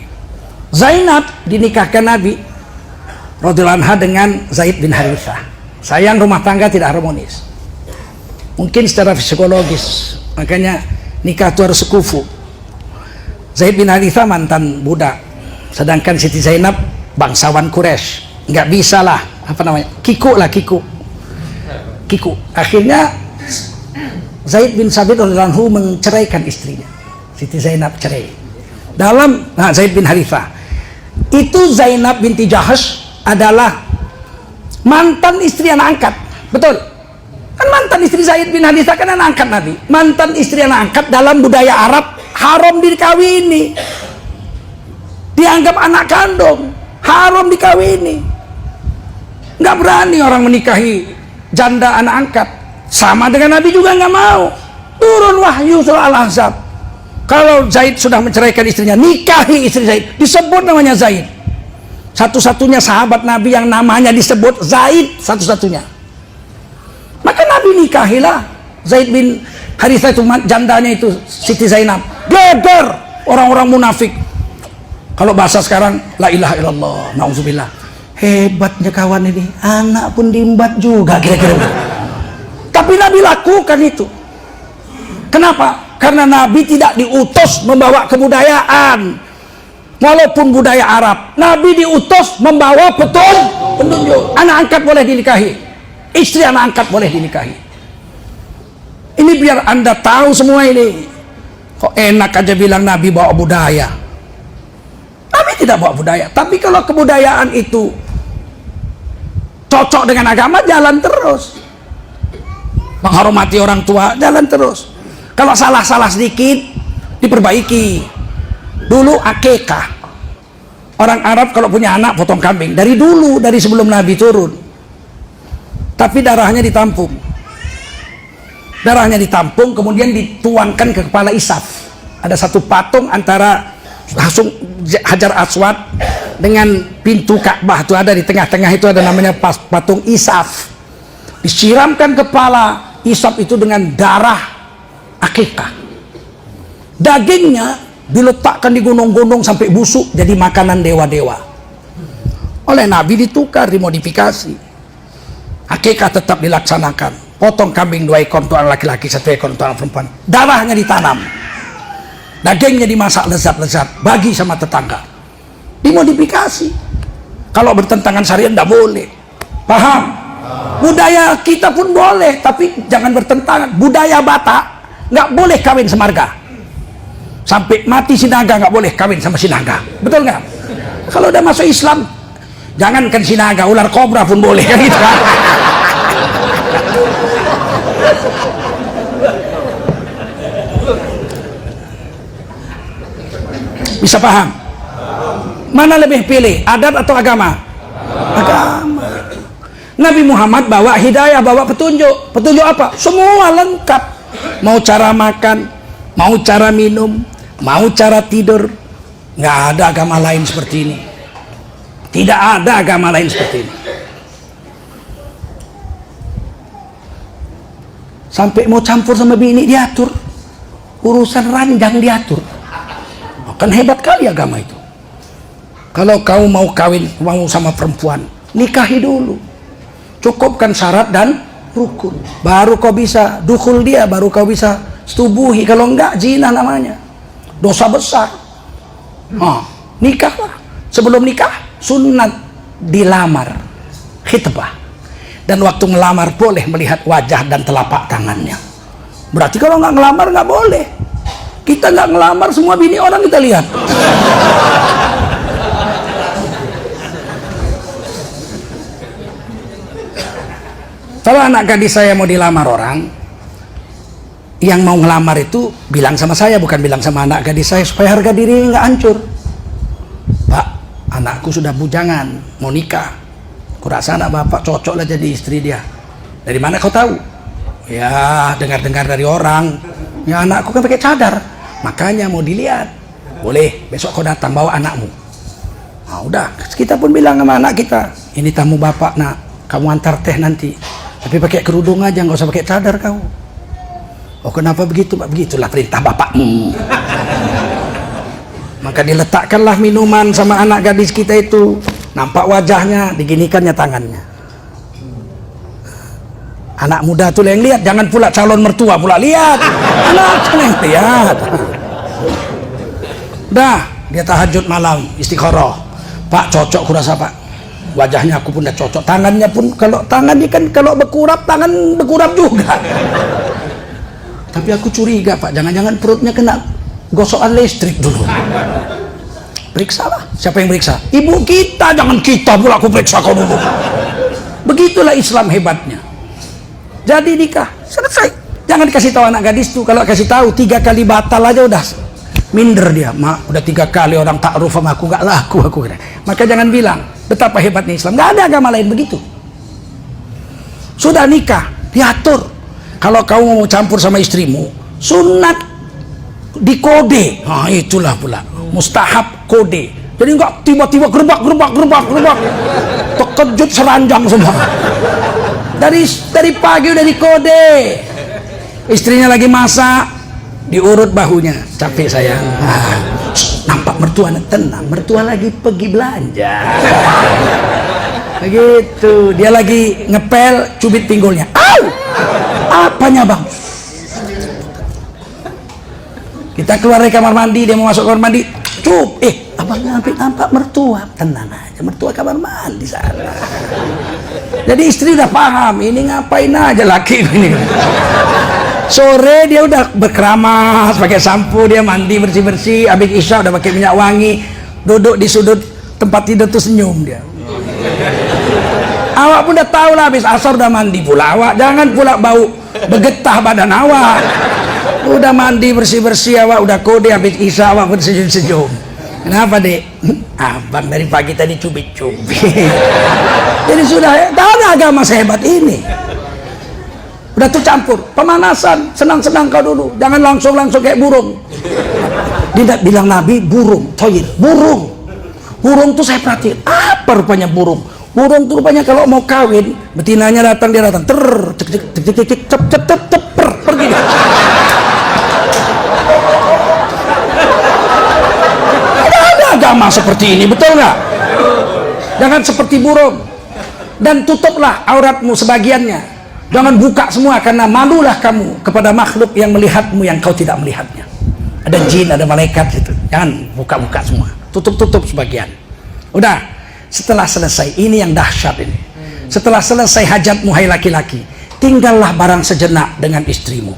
Zainab dinikahkan Nabi radhiyallahu anha dengan Zaid bin Harithah. Sayang rumah tangga tidak harmonis. Mungkin secara psikologis, makanya nikah itu harus sekufu. Zaid bin Harithah mantan budak, sedangkan Siti Zainab bangsawan Quraisy. Nggak bisa lah, apa namanya, kiku. Akhirnya Zaid bin Sabit radhiyallahu anhu menceraikan istrinya, Siti Zainab, cerai. Zaid bin Harithah itu, Zainab binti Jahash adalah mantan istri anak angkat, betul? Kan mantan istri Zaid bin Harithah kan anak angkat Nabi. Mantan istri anak angkat dalam budaya Arab haram dikawini, dianggap anak kandung, haram dikawini. Nggak berani orang menikahi janda anak angkat. Sama dengan Nabi juga nggak mau. Turun wahyu surah Al-Ahzab, kalau Zaid sudah menceraikan istrinya, nikahi istri Zaid, disebut namanya Zaid. Satu-satunya sahabat Nabi yang namanya disebut Zaid, satu-satunya. Maka Nabi nikahilah Zaid bin Harithah, itu jandanya itu Siti Zainab. Geger orang-orang munafik. Kalau bahasa sekarang, la ilaha illallah, na'udzubillah. Hebatnya kawan ini, anak pun diimbat juga kira-kira. Tapi Nabi lakukan itu. Kenapa? Karena Nabi tidak diutus membawa kebudayaan, walaupun budaya Arab. Nabi diutus membawa petunjuk. Anak angkat boleh dinikahi, istri anak angkat boleh dinikahi. Ini biar Anda tahu semua ini. Kok enak aja bilang Nabi bawa budaya. Nabi tidak bawa budaya. Tapi kalau kebudayaan itu cocok dengan agama, jalan terus. Menghormati orang tua, jalan terus. Kalau salah-salah sedikit, diperbaiki. Dulu akekah, orang Arab kalau punya anak potong kambing. Dari dulu, dari sebelum Nabi turun. Tapi darahnya ditampung. Darahnya ditampung, kemudian dituangkan ke kepala Isaf. Ada satu patung antara Hajar Aswad dengan pintu Ka'bah, itu ada di tengah-tengah, itu ada namanya patung Isaf. Disiramkan kepala Isaf itu dengan darah akikah. Dagingnya diletakkan di gunung-gunung sampai busuk, jadi makanan dewa-dewa. Oleh Nabi ditukar, dimodifikasi. Akikah tetap dilaksanakan. Potong kambing 2 ekor untuk anak laki-laki, 1 ekor untuk anak perempuan. Darahnya ditanam, dagingnya dimasak lezat-lezat, bagi sama tetangga. Dimodifikasi. Kalau bertentangan syariat tidak boleh. Paham? Budaya kita pun boleh, tapi jangan bertentangan. Budaya Batak nggak boleh kawin semarga. Sampai mati sinaga nggak boleh kawin sama sinaga. Betul nggak? Kalau udah masuk Islam, jangankan sinaga, ular kobra pun boleh kan gitu kan? Bisa paham? Mana lebih pilih, adat atau agama? Agama. Nabi Muhammad bawa hidayah, bawa petunjuk. Petunjuk apa? Semua lengkap. Mau cara makan, mau cara minum, mau cara tidur. Nggak ada agama lain seperti ini. Tidak ada agama lain seperti ini. Sampai mau campur sama bini diatur. Urusan ranjang diatur. Kan hebat kali agama itu. Kalau kau mau kawin, mau sama perempuan, nikahi dulu. Cukupkan syarat dan rukun. Baru kau bisa dukul dia, baru kau bisa setubuhi. Kalau enggak, zina namanya. Dosa besar. Nikahlah. Sebelum nikah, sunat dilamar. Khitbah. Dan waktu ngelamar boleh melihat wajah dan telapak tangannya. Berarti kalau nggak ngelamar nggak boleh. Kita nggak ngelamar, semua bini orang kita lihat. Kalau anak gadis saya mau dilamar orang, yang mau ngelamar itu bilang sama saya, bukan bilang sama anak gadis saya, supaya harga diri nggak hancur. Pak, anakku sudah bujangan, mau nikah. Kurasa anak bapak cocok lah jadi istri dia. Dari mana kau tahu? Ya, dengar-dengar dari orang. Ya, anakku kan pakai cadar, makanya mau dilihat. Boleh, besok kau datang bawa anakmu. Nah, udah, kita pun bilang sama anak kita, ini tamu bapak nak, kamu antar teh nanti. Tapi pakai kerudung aja, nggak usah pakai cadar kau. Oh, kenapa begitu Pak? Begitulah perintah bapakmu. Maka diletakkanlah minuman sama anak gadis kita itu. Nampak wajahnya, diginikannya tangannya. Anak muda tuh yang lihat, jangan pula calon mertua pula lihat. Anak yang lihat. Dah, dia tahajud malam, istikharah. Pak, cocok kurasa Pak. Wajahnya aku pun udah cocok, tangannya pun, kalau tangannya kan kalau berkurap, tangan berkurap juga. Tapi aku curiga Pak, jangan-jangan perutnya kena gosokan listrik dulu. Periksa lah. Siapa yang periksa? Ibu kita, jangan kita pula aku periksa kau dulu. Begitulah Islam hebatnya. Jadi nikah, selesai. Jangan dikasih tahu anak gadis tuh, kalau kasih tahu 3 kali batal aja udah minder dia. Mak, udah 3 kali orang takruf sama aku, gak laku aku. Maka jangan bilang betapa hebatnya Islam. Gak ada agama lain begitu. Sudah nikah, diatur. Kalau kamu mau campur sama istrimu, sunat dikode. Nah, itulah pula mustahab kode. Jadi enggak tiba-tiba gerbak. Terkejut seranjang semua. Dari pagi udah dikode. Istrinya lagi masak, diurut bahunya. Capek sayang. Nampak mertua, tenang, mertua lagi pergi belanja. Begitu, dia lagi ngepel, cubit pinggulnya. Au! Apanya bang? Kita keluar dari kamar mandi, dia mau masuk kamar mandi. Cup, abang nampak mertua. Tenang aja, mertua kamar mandi sana. Jadi istri udah paham, ini ngapain aja laki ini. Sore dia udah berkeramas, pakai sampo, dia mandi bersih-bersih. Habis isya udah pakai minyak wangi, duduk di sudut tempat tidur tuh senyum dia. Awak pun udah tahu lah, habis asar udah mandi pula awak. Jangan pula bau bergetah badan awak. Udah mandi bersih-bersih awak, udah kode, habis isya awak pun senyum-senyum. Kenapa dek? Abang dari pagi tadi cubit-cubit. Jadi sudah, tak ada agama sehebat ini. Udah tuh campur, pemanasan, senang-senang kau dulu, jangan langsung kayak burung. Dia bilang Nabi burung, toyir, burung. Burung tuh saya perhatiin, apa rupanya burung? Burung tuh rupanya kalau mau kawin, betinanya datang, dia datang, pergi dia. Ada agama seperti ini, betul nggak? Jangan seperti burung. Dan tutuplah auratmu sebagiannya. Jangan buka semua, karena malulah kamu kepada makhluk yang melihatmu yang kau tidak melihatnya. Ada jin, ada malaikat gitu. Jangan buka-buka semua. Tutup sebagian. Udah, setelah selesai, ini yang dahsyat ini. Setelah selesai hajatmu hai laki-laki, tinggallah barang sejenak dengan istrimu.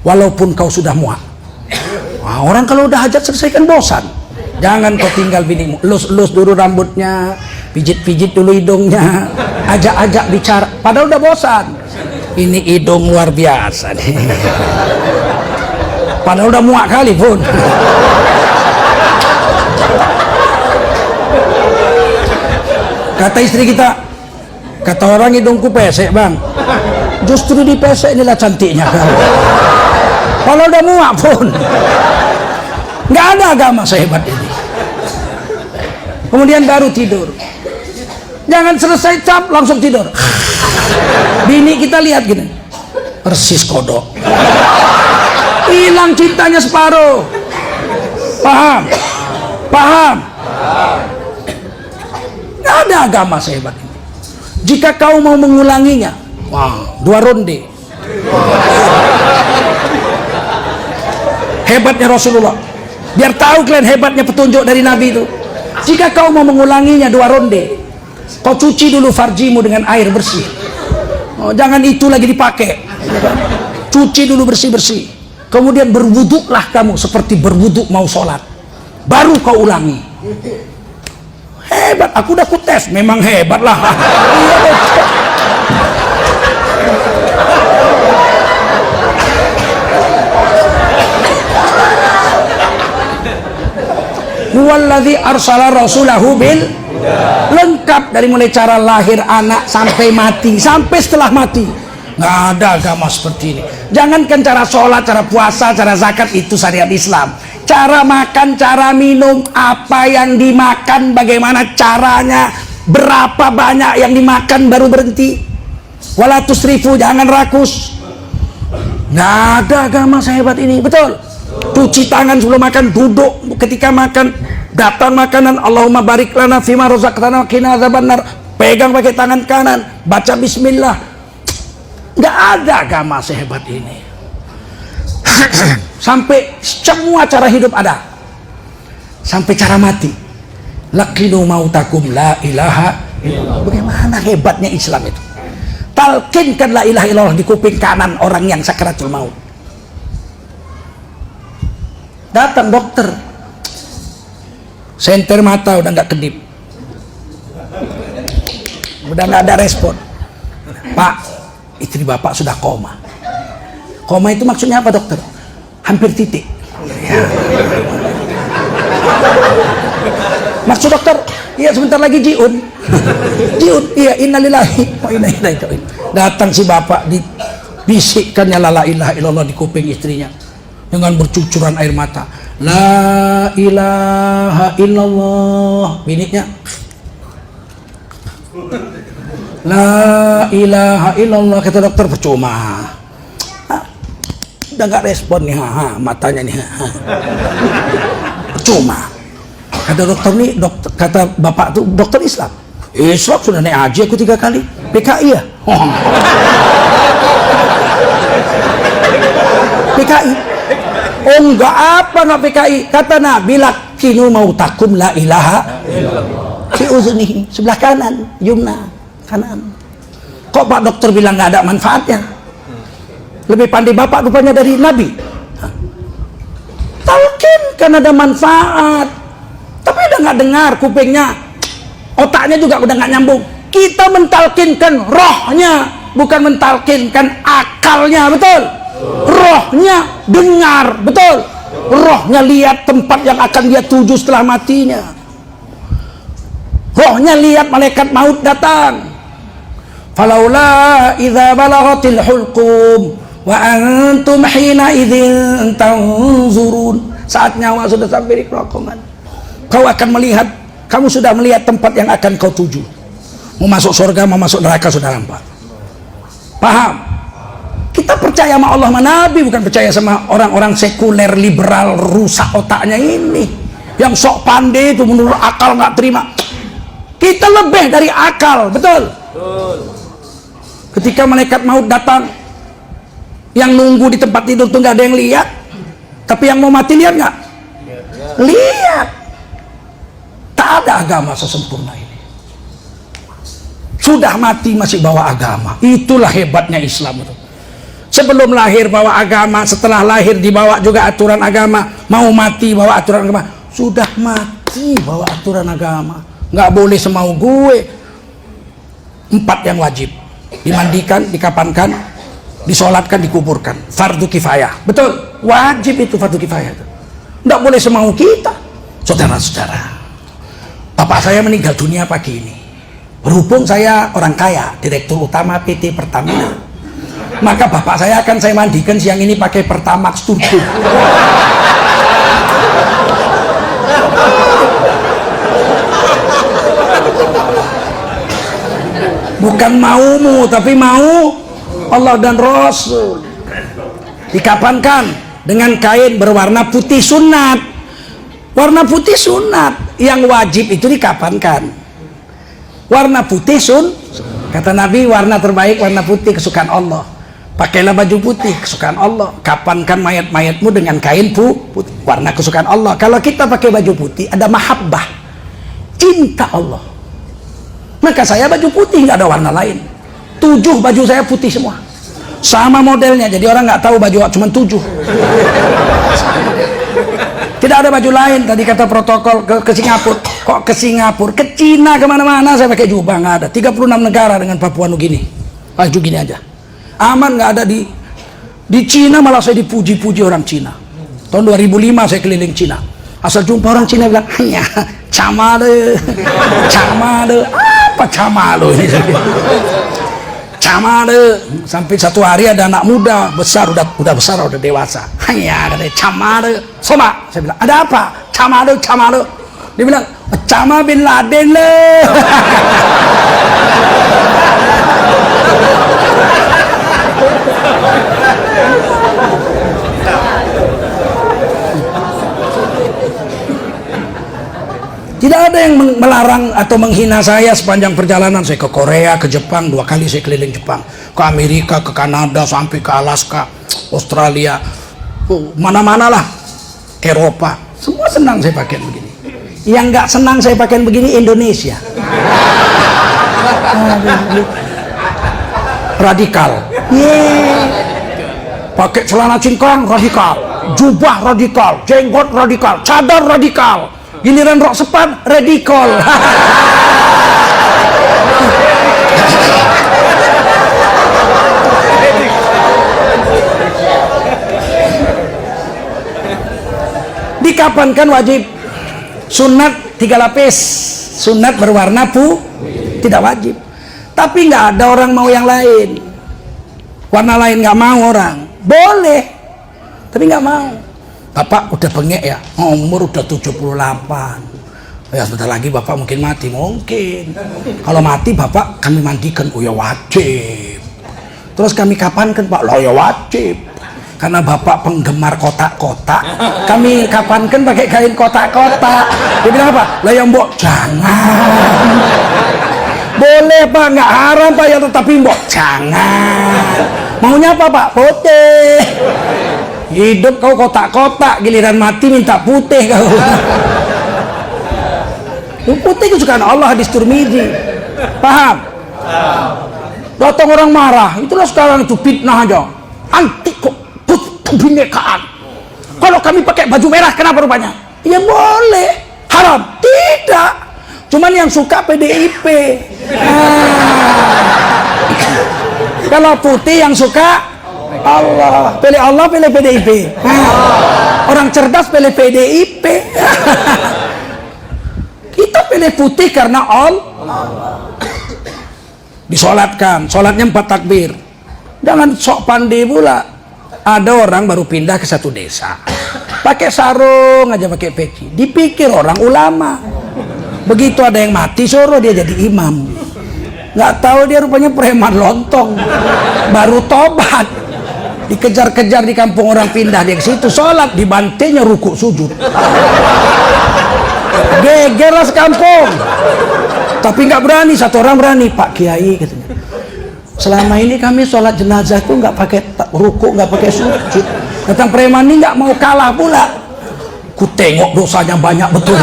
Walaupun kau sudah muak. Nah, orang kalau udah hajat selesai kan bosan. Jangan kau tinggal binimu, lus dulu rambutnya, pijit dulu hidungnya, ajak bicara, padahal udah bosan. Ini hidung luar biasa nih. Padahal udah muak kali pun. Kata istri kita, Kata orang hidungku pesek bang, justru di pesek inilah cantiknya kau. Kalau udah muak pun nggak ada agama sehebat ini. Kemudian baru tidur, jangan selesai cap langsung tidur. Bini kita lihat gini, persis kodok, hilang cintanya separuh. Paham? Paham? Nggak ada agama sehebat ini. Jika kau mau mengulanginya, wah, 2 ronde. Hebatnya Rasulullah. Biar tahu kalian hebatnya petunjuk dari Nabi itu. Jika kau mau mengulanginya 2 ronde, kau cuci dulu farjimu dengan air bersih. Oh, jangan itu lagi dipakai. Cuci dulu bersih-bersih. Kemudian berwuduklah kamu seperti berwuduk mau sholat. Baru kau ulangi. Hebat, aku udah tes, memang hebat lah. Huwallazi arsala rasulahu bil, lengkap dari mulai cara lahir anak sampai mati, sampai setelah mati. Nggak ada agama seperti ini. Jangankan cara sholat, cara puasa, cara zakat, itu syariat Islam. Cara makan, cara minum, apa yang dimakan, bagaimana caranya, berapa banyak yang dimakan baru berhenti. Wala tusrifu, jangan rakus. Nggak ada agama sehebat ini, betul. Cuci tangan sebelum makan, duduk ketika makan, datang makanan, Allahumma barik lana fima razaqtana wa qina adzabannar, pegang pakai tangan kanan, baca bismillah. Nggak ada agama sehebat ini. Sampai semua cara hidup ada, sampai cara mati. Laqinu mautakum la ilaha illallah. Bagaimana hebatnya Islam itu. Talkinkan la ilaha illallah di kuping kanan orang yang sakaratul maut. Datang dokter, senter mata udah nggak kedip, udah nggak ada respon. Pak, istri bapak sudah koma. Koma itu maksudnya apa dokter? Hampir titik. Ya. Maksud dokter, iya sebentar lagi jiun. Jiun, iya, innalillahi wa inna ilaihi raji'un. Datang si bapak, dibisikkannya la ilaha illallah di kuping istrinya dengan bercucuran air mata. La ilaha illallah. Bininya, la ilaha illallah. Kata dokter, percuma. Udah nggak respon nih, matanya nih. Percuma. Kata dokter nih, kata bapak tuh dokter Islam. Islam sudah naik haji aku 3 kali. PKI ya? PKI? Oh enggak, apa nggak PKI? Kata Nabi, lakinu mautakum la ilaha fi uzunihi, sebelah kanan, yumna, kanan. Kok Pak dokter bilang nggak ada manfaatnya? Lebih pandai bapak rupanya dari Nabi. Talkin kan ada manfaat, tapi udah nggak dengar kupingnya, otaknya juga udah nggak nyambung. Kita mentalkinkan rohnya, bukan mentalkinkan akalnya, betul? Rohnya dengar, betul? Rohnya lihat tempat yang akan dia tuju setelah matinya. Rohnya lihat malaikat maut datang. Falaula idza balaghatil hulqum wa antum hina idzin tanzurun. Saat nyawa sudah sampai di kerongkongan, kau akan melihat, kamu sudah melihat tempat yang akan kau tuju. Mau masuk surga, mau masuk neraka sudah nampak. Paham? Kita percaya sama Allah sama Nabi, bukan percaya sama orang-orang sekuler liberal rusak otaknya ini, yang sok pandai itu menurut akal nggak terima. Kita lebih dari akal, betul? Ketika malaikat maut datang, yang nunggu di tempat tidur tuh nggak ada yang lihat, tapi yang mau mati lihat nggak? Lihat. Tak ada agama sesempurna ini. Sudah mati masih bawa agama. Itulah hebatnya Islam itu. Sebelum lahir bawa agama, setelah lahir dibawa juga aturan agama, mau mati bawa aturan agama. Sudah mati bawa aturan agama. Nggak boleh semau gue. 4 yang wajib: dimandikan, dikapankan, disolatkan, dikuburkan. Fardu kifayah, betul? Wajib itu fardu kifayah itu. Nggak boleh semau kita. Saudara-saudara, bapak saya meninggal dunia pagi ini. Berhubung saya orang kaya, direktur utama PT Pertamina, maka bapak saya akan saya mandikan siang ini pakai Pertamax Turbo. Bukan maumu, tapi mau Allah dan Rasul. Dikapankan dengan kain berwarna putih sunat. Warna putih sunat, yang wajib itu dikapankan. Warna putih kata Nabi, warna terbaik warna putih, kesukaan Allah. Pakailah baju putih, kesukaan Allah. Kapankan mayat-mayatmu dengan kain putih, warna kesukaan Allah. Kalau kita pakai baju putih, ada mahabbah, cinta Allah. Maka saya baju putih, nggak ada warna lain. 7 baju saya putih semua, sama modelnya, jadi orang nggak tahu baju cuma 7. Tidak ada baju lain. Tadi kata protokol ke Singapura, kok ke Singapura, ke Cina, kemana-mana saya pakai jubah, nggak ada. 36 negara dengan Papua Nugini, baju gini aja, aman, nggak ada. Di Cina malah saya dipuji-puji orang Cina. Tahun 2005 saya keliling Cina, asal jumpa orang Cina bilang, hanya camade, apa camade ini? Camade. Sampai satu hari ada anak muda besar, udah besar, udah dewasa, hanya ada camade. Sama saya bilang, ada apa? Camade. Dia bilang, Osama bin Laden le. Tidak ada yang melarang atau menghina saya sepanjang perjalanan. Saya ke Korea, ke Jepang, 2 kali saya keliling Jepang, ke Amerika, ke Kanada, sampai ke Alaska, Australia, mana-mana lah, Eropa, semua senang saya pakai begini. Yang nggak senang saya pakai begini Indonesia. Radikal. Pakai celana cingkrang radikal, jubah radikal, jenggot radikal, cadar radikal. Giliran rok sepan radikal. Dikapankan wajib. Sunat 3 lapis, sunat berwarna tidak wajib. Tapi nggak ada orang mau yang lain, warna lain nggak mau orang. Boleh, tapi nggak mau. Bapak udah bengek ya, umur udah 78. Ya sebentar lagi bapak mungkin mati, mungkin. Kalau mati bapak kami mandikan, oh ya wajib. Terus kami kapankan Pak, lo ya wajib. Karena bapak penggemar kotak-kotak, kami kapankan pakai kain kotak-kotak. Dia bilang apa? Lah ya mbok jangan. Boleh Pak, nggak haram Pak ya, tetapi mbok jangan. Maunya apa Pak? Putih. Hidup kau kotak-kotak, giliran mati minta putih kau. Putih kesukaan Allah, hadis Tirmidzi. Paham? Datang orang marah, itulah sekarang itu fitnah aja. Anti kebinekaan. Kalau kami pakai baju merah kenapa rupanya? Ya boleh. Haram? Tidak. Cuman yang suka PDIP. Kalau putih yang suka Allah. Pilih Allah, pilih PDIP. Orang cerdas pilih PDIP. Kita pilih putih karena Allah. Disolatkan, solatnya 4 takbir. Jangan sok pandai pula. Ada orang baru pindah ke satu desa, pakai sarung aja, pakai peci, dipikir orang ulama. Begitu ada yang mati suruh dia jadi imam. Nggak tahu dia rupanya preman lontong, baru tobat. Dikejar-kejar di kampung orang, pindah dia ke situ, sholat, dibantingnya rukuk sujud. Geger sekampung. Tapi nggak berani, satu orang berani, Pak Kiai katanya. Selama ini kami sholat jenazah itu nggak pakai rukuk, nggak pakai sujud. Datang preman ini nggak mau kalah pula. Ku tengok dosanya banyak betul.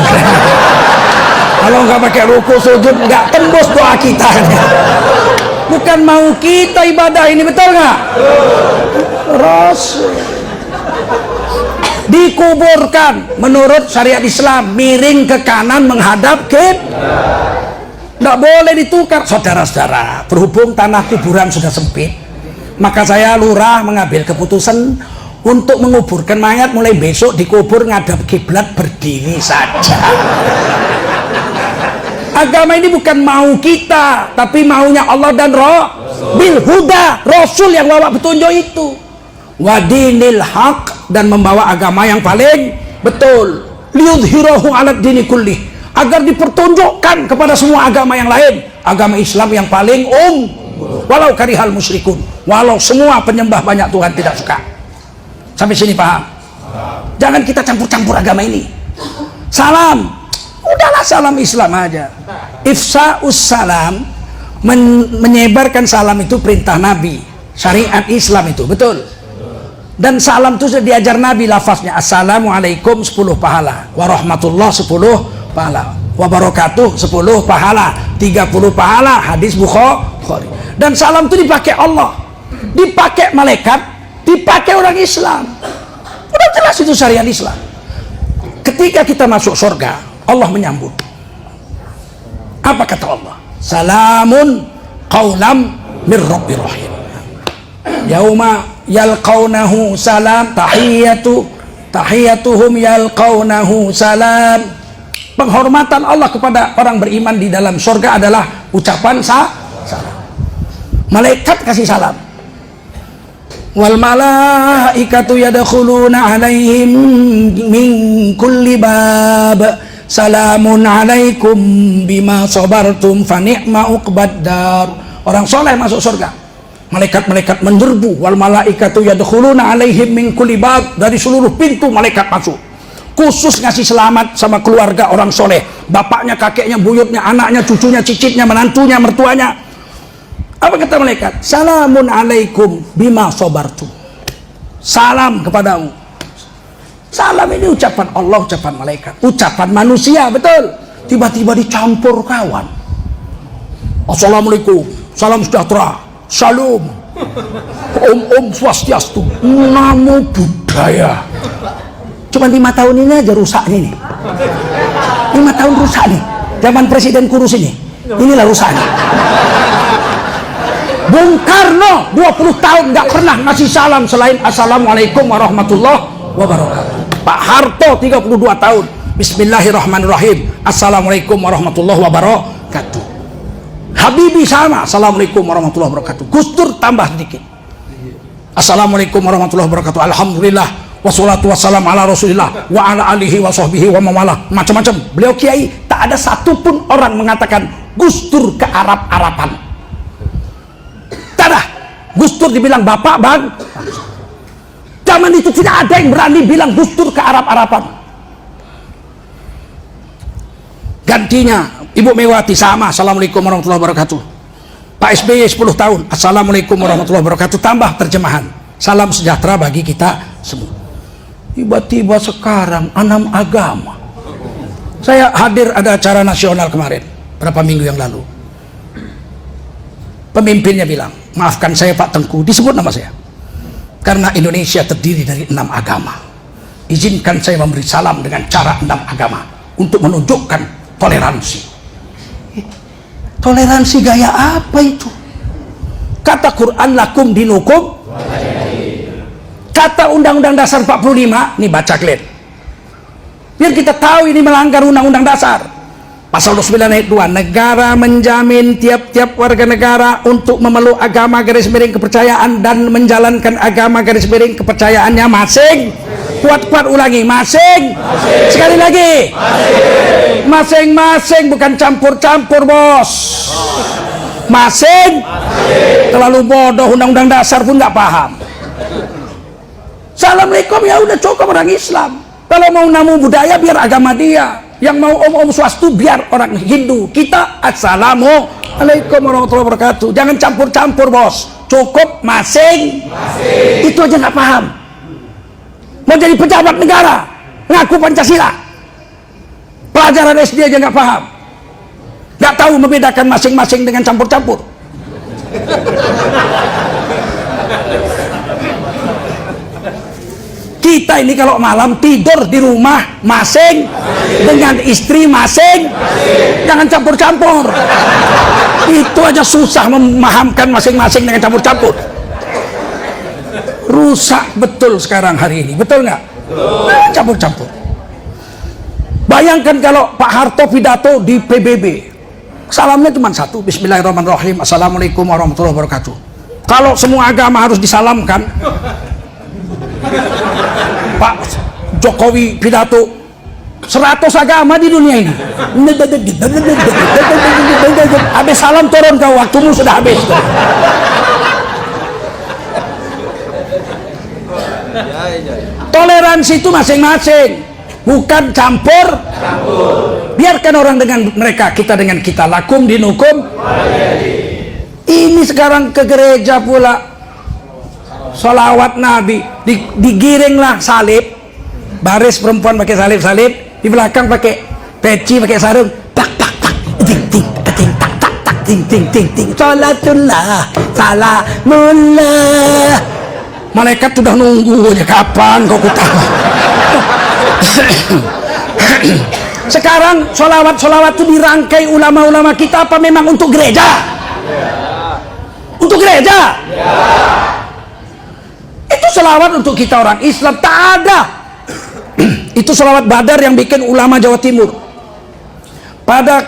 Kalau nggak pakai rukuk sujud nggak tembus doa kita. Bukan mau kita ibadah ini, betul nggak? Rasul dikuburkan menurut syariat Islam miring ke kanan menghadap kiblat. Nggak boleh ditukar, saudara-saudara. Berhubung tanah kuburan sudah sempit, maka saya lurah mengambil keputusan untuk menguburkan mayat mulai besok dikubur ngadap kiblat, berdiri saja. Agama ini bukan mau kita, tapi maunya Allah dan bil huda, Rasul yang bawa petunjuk itu. Wadinil haq, dan membawa agama yang paling betul. Liyudhirahu 'alad dini kullih, agar dipertunjukkan kepada semua agama yang lain. Agama Islam yang paling walau karihal musyrikun, walau semua penyembah banyak Tuhan tidak suka. Sampai sini paham? Jangan kita campur-campur agama ini. Salam, udahlah salam Islam aja. Ifsa'us salam, menyebarkan salam itu perintah Nabi, syariat Islam itu, betul. Dan salam itu sudah diajar Nabi lafaznya. Assalamualaikum 10 pahala, warahmatullah 10 pahala, wabarakatuh 10 pahala, 30 pahala, hadis Bukhari. Dan salam itu dipakai Allah, dipakai malaikat, dipakai orang Islam. Udah jelas itu syariat Islam. Ketika kita masuk surga, Allah menyambut. Apa kata Allah? Salamun qaulam mir rabbir rahim. Yauma yalqaunahu salam, tahiyatuhum yalqaunahu salam. Penghormatan Allah kepada orang beriman di dalam surga adalah ucapan salam. Malaikat kasih salam. Wal malaikatu yadkhuluna alaihim min kulli bab. Salamun alaikum bima sabartum fa ni'ma uqbad dar. Orang soleh masuk surga. Malaikat-malaikat menyerbu. Wal malaikatu yadkhuluna alaihim min kulli bab, dari seluruh pintu malaikat masuk. Khusus ngasih selamat sama keluarga orang soleh. Bapaknya, kakeknya, buyutnya, anaknya, cucunya, cicitnya, menantunya, mertuanya. Apa kata malaikat? Salamun alaikum bima sabartum. Salam kepadamu. Salam ini ucapan Allah, ucapan malaikat, ucapan manusia, betul. Tiba-tiba dicampur kawan. Assalamualaikum, salam sejahtera, salam, om swastiastu, namo buddhaya. Cuma 5 tahun ini aja rusaknya nih. 5 tahun rusak nih. Zaman Presiden Kurus ini. Inilah rusaknya. Bung Karno 20 tahun nggak pernah ngasih salam selain assalamualaikum warahmatullahi wabarakatuh. Pak Harto 32 tahun bismillahirrahmanirrahim, assalamualaikum warahmatullahi wabarakatuh. Habibie sama, assalamualaikum warahmatullahi wabarakatuh. Gus Dur tambah sedikit, assalamualaikum warahmatullahi wabarakatuh, alhamdulillah wassalatu wassalam ala rasulillah wa ala alihi wa sahbihi wa mawalah. Macam-macam beliau kiai, tak ada satupun orang mengatakan Gus Dur ke Arab-Araban. Gus Dur dibilang bapak bang. Zaman itu tidak ada yang berani bilang Gus Dur ke Arab-Araban. Gantinya Ibu Megawati sama, assalamualaikum warahmatullahi wabarakatuh. Pak SBY 10 tahun, assalamualaikum warahmatullahi wabarakatuh, tambah terjemahan, salam sejahtera bagi kita semua. Tiba-tiba sekarang 6 agama. Saya hadir ada acara nasional kemarin berapa minggu yang lalu. Pemimpinnya bilang, maafkan saya Pak Tengku, disebut nama saya, karena Indonesia terdiri dari 6 agama. Izinkan saya memberi salam dengan cara 6 agama untuk menunjukkan toleransi. Toleransi gaya apa itu? Kata Quran lakum dinukum, kata Undang-Undang Dasar 45, nih baca kalian biar kita tahu ini melanggar Undang-Undang Dasar. Pasal 29 ayat 2, negara menjamin tiap-tiap warga negara untuk memeluk agama garis miring kepercayaan dan menjalankan agama garis miring kepercayaannya masing. Kuat-kuat ulangi, masing. Sekali lagi, masing-masing, bukan campur-campur bos. Masing. Terlalu bodoh, Undang-Undang Dasar pun nggak paham. Assalamualaikum ya udah cukup orang Islam. Kalau mau namu budaya biar agama dia. Yang mau om-om swastu biar orang Hindu. Kita assalamualaikum warahmatullahi wabarakatuh. Jangan campur-campur bos. Cukup masing. Itu aja nggak paham. Mau jadi pejabat negara, ngaku Pancasila, pelajaran SD aja nggak paham, nggak tahu membedakan masing-masing dengan campur-campur. Kita ini kalau malam tidur di rumah masing, dengan istri masing, jangan campur-campur. Itu aja susah memahamkan masing-masing dengan campur-campur. Rusak betul sekarang hari ini, betul nggak? Campur-campur. Bayangkan kalau Pak Harto pidato di PBB, Salamnya cuma satu, Bismillahirrahmanirrahim, Assalamualaikum warahmatullahi wabarakatuh. Kalau semua agama harus disalamkan, Pak Jokowi pidato 100 agama di dunia ini, habis salam turun kau, waktumu sudah habis. Toleransi itu masing-masing, bukan campur. Biarkan orang dengan mereka, kita dengan kita. Lakum dinukum. Ini sekarang ke gereja pula, sholawat Nabi, digiringlah salib, baris perempuan pakai salib-salib, di belakang pakai peci, pakai sarung, tak tak tak, ting ting ting tak tak tak, ting ting ting ting, salatullah, salamullah. Malaikat sudah nunggu aja, kapan kau kutawa. Sekarang sholawat itu dirangkai ulama-ulama kita apa memang untuk gereja? Untuk gereja? Itu sholawat untuk kita orang Islam, tak ada. Itu sholawat Badar yang bikin ulama Jawa Timur pada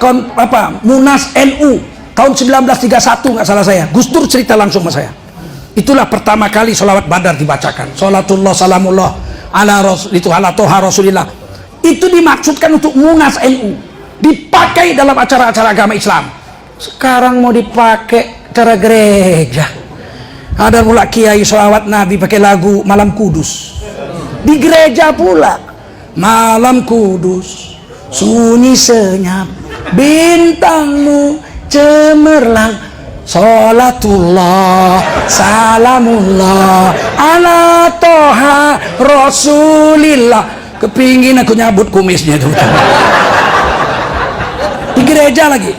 Munas NU tahun 1931 nggak salah saya. Gus Dur cerita langsung sama saya. Itulah pertama kali sholawat Badar dibacakan. Sholatullah salamullah ala rasul itu ala toha rasulillah. Itu dimaksudkan untuk Munas NU, dipakai dalam acara-acara agama Islam. Sekarang mau dipakai acara gereja. Ada pula kiai sholawat Nabi pakai lagu Malam Kudus di gereja pula. Malam kudus sunyi senyap, bintangmu cemerlang, sholatullah salamullah ala toha rasulillah. Kepingin aku nyabut kumisnya itu di gereja lagi.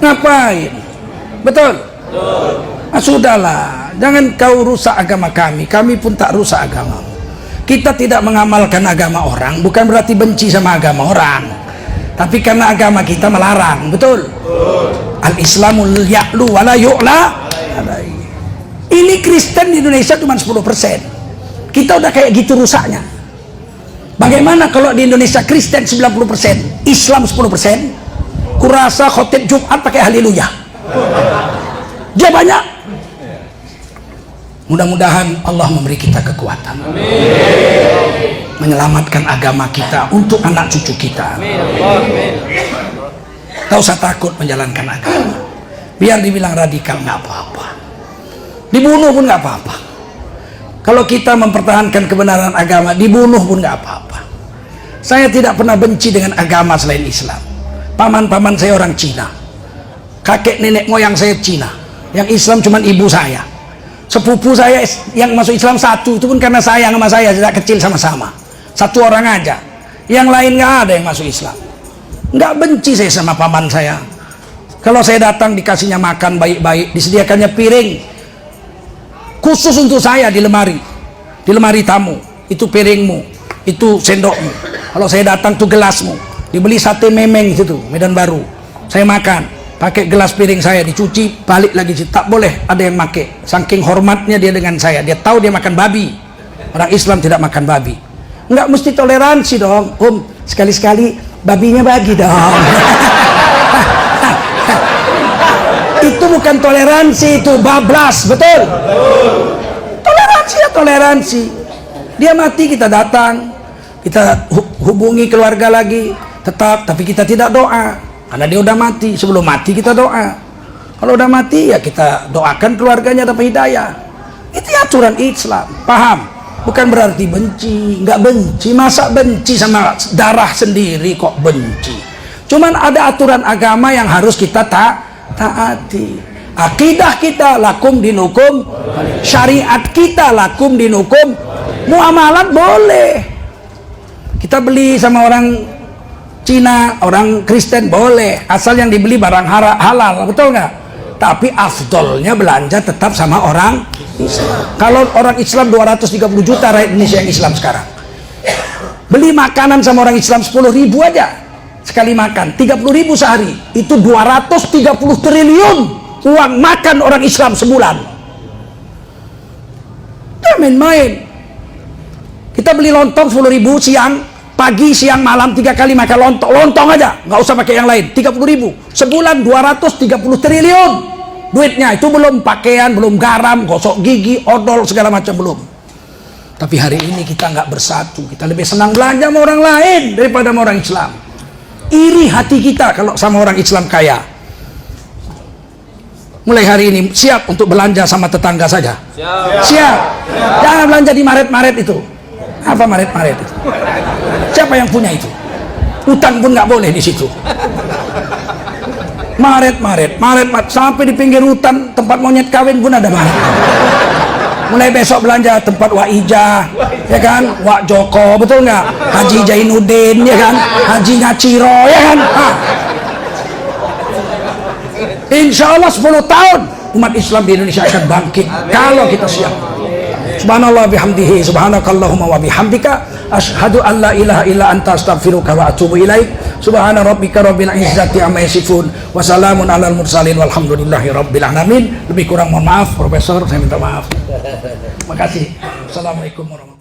Ngapain? Betul? Nah, sudahlah, jangan kau rusak agama kami, kami pun tak rusak agama. Kita tidak mengamalkan agama orang bukan berarti benci sama agama orang, tapi karena agama kita melarang. Betul? Al-Islamul ya'lu wala yu'la. Ini Kristen di Indonesia cuma 10%. Kita udah kayak gitu rusaknya. Bagaimana kalau di Indonesia Kristen 90%, Islam 10%? Kurasa khotib Jumat pakai haleluya. Dia banyak. Mudah-mudahan Allah memberi kita kekuatan, menyelamatkan agama kita untuk anak cucu kita. Tak usah takut menjalankan agama. Biar dibilang radikal nggak apa-apa, dibunuh pun nggak apa-apa. Kalau kita mempertahankan kebenaran agama, dibunuh pun nggak apa-apa. Saya tidak pernah benci dengan agama selain Islam. Paman-paman saya orang Cina, kakek nenek moyang saya Cina, yang Islam cuma ibu saya. Sepupu saya yang masuk Islam satu, itu pun karena sayang sama saya sejak kecil sama-sama. Satu orang aja, yang lain nggak ada yang masuk Islam. Nggak benci saya sama paman saya. Kalau saya datang dikasihnya makan baik-baik, disediakannya piring khusus untuk saya di lemari tamu. Itu piringmu, itu sendokmu. Kalau saya datang tuh gelasmu, dibeli sate memeng situ Medan Baru, saya makan pakai gelas piring saya, dicuci balik lagi. Tak boleh ada yang pakai, saking hormatnya dia dengan saya. Dia tahu dia makan babi. Orang Islam tidak makan babi. Enggak mesti toleransi dong, sekali-sekali babinya bagi dong. Itu bukan toleransi, itu bablas. Betul? Toleransi ya toleransi. Dia mati kita datang, kita hubungi keluarga lagi tetap, tapi kita tidak doa. Karena dia udah mati, sebelum mati kita doa. Kalau udah mati ya kita doakan keluarganya dapat hidayah. Itu aturan Islam, paham? Bukan berarti benci, nggak benci. Masa benci sama darah sendiri kok benci? Cuman ada aturan agama yang harus kita taati. Akidah kita lakum dinukum, syariat kita lakum dinukum, muamalat boleh. Kita beli sama orang Cina, orang Kristen boleh, asal yang dibeli barang halal, betul nggak? Tapi afdolnya belanja tetap sama orang Islam. Kalau orang Islam 230 juta rakyat Indonesia yang Islam sekarang, beli makanan sama orang Islam 10.000 aja sekali makan, 30.000 sehari, itu 230 triliun uang makan orang Islam sebulan. Jangan main-main. Kita beli lontong 10.000 siang, pagi, siang, malam 3 kali makan lontong aja, nggak usah pakai yang lain, 30.000 sebulan, 230 triliun duitnya. Itu belum pakaian, belum garam, gosok gigi, odol, segala macam belum. Tapi hari ini kita nggak bersatu, kita lebih senang belanja sama orang lain daripada sama orang Islam. Iri hati kita kalau sama orang Islam kaya. Mulai hari ini siap untuk belanja sama tetangga saja. Siap. Jangan belanja di Maret-Maret itu. Apa Maret-Maret itu? Siapa yang punya itu? Utang pun nggak boleh di situ. Maret sampai di pinggir hutan tempat monyet kawin pun ada Maret. Mulai besok belanja tempat Wak Ijah, ya kan? Wak Joko, betul nggak? Haji Jainuddin, ya kan? Haji Ngaciro, ya kan? Insya Allah 10 tahun umat Islam di Indonesia akan bangkit kalau kita siap. Subhanallah bihamdihi, subhanakallahumma wa bihamdika, asyhadu an la ilaha illa anta, astaghfiruka wa atubu ilaik. Subhana rabbika rabbil izzati amma yasifun, wa salamun alal mursalin, walhamdulillahi rabbil alamin. Lebih kurang mohon maaf Profesor, saya minta maaf. Terima kasih. Assalamualaikum warahmatullahi wabarakatuh.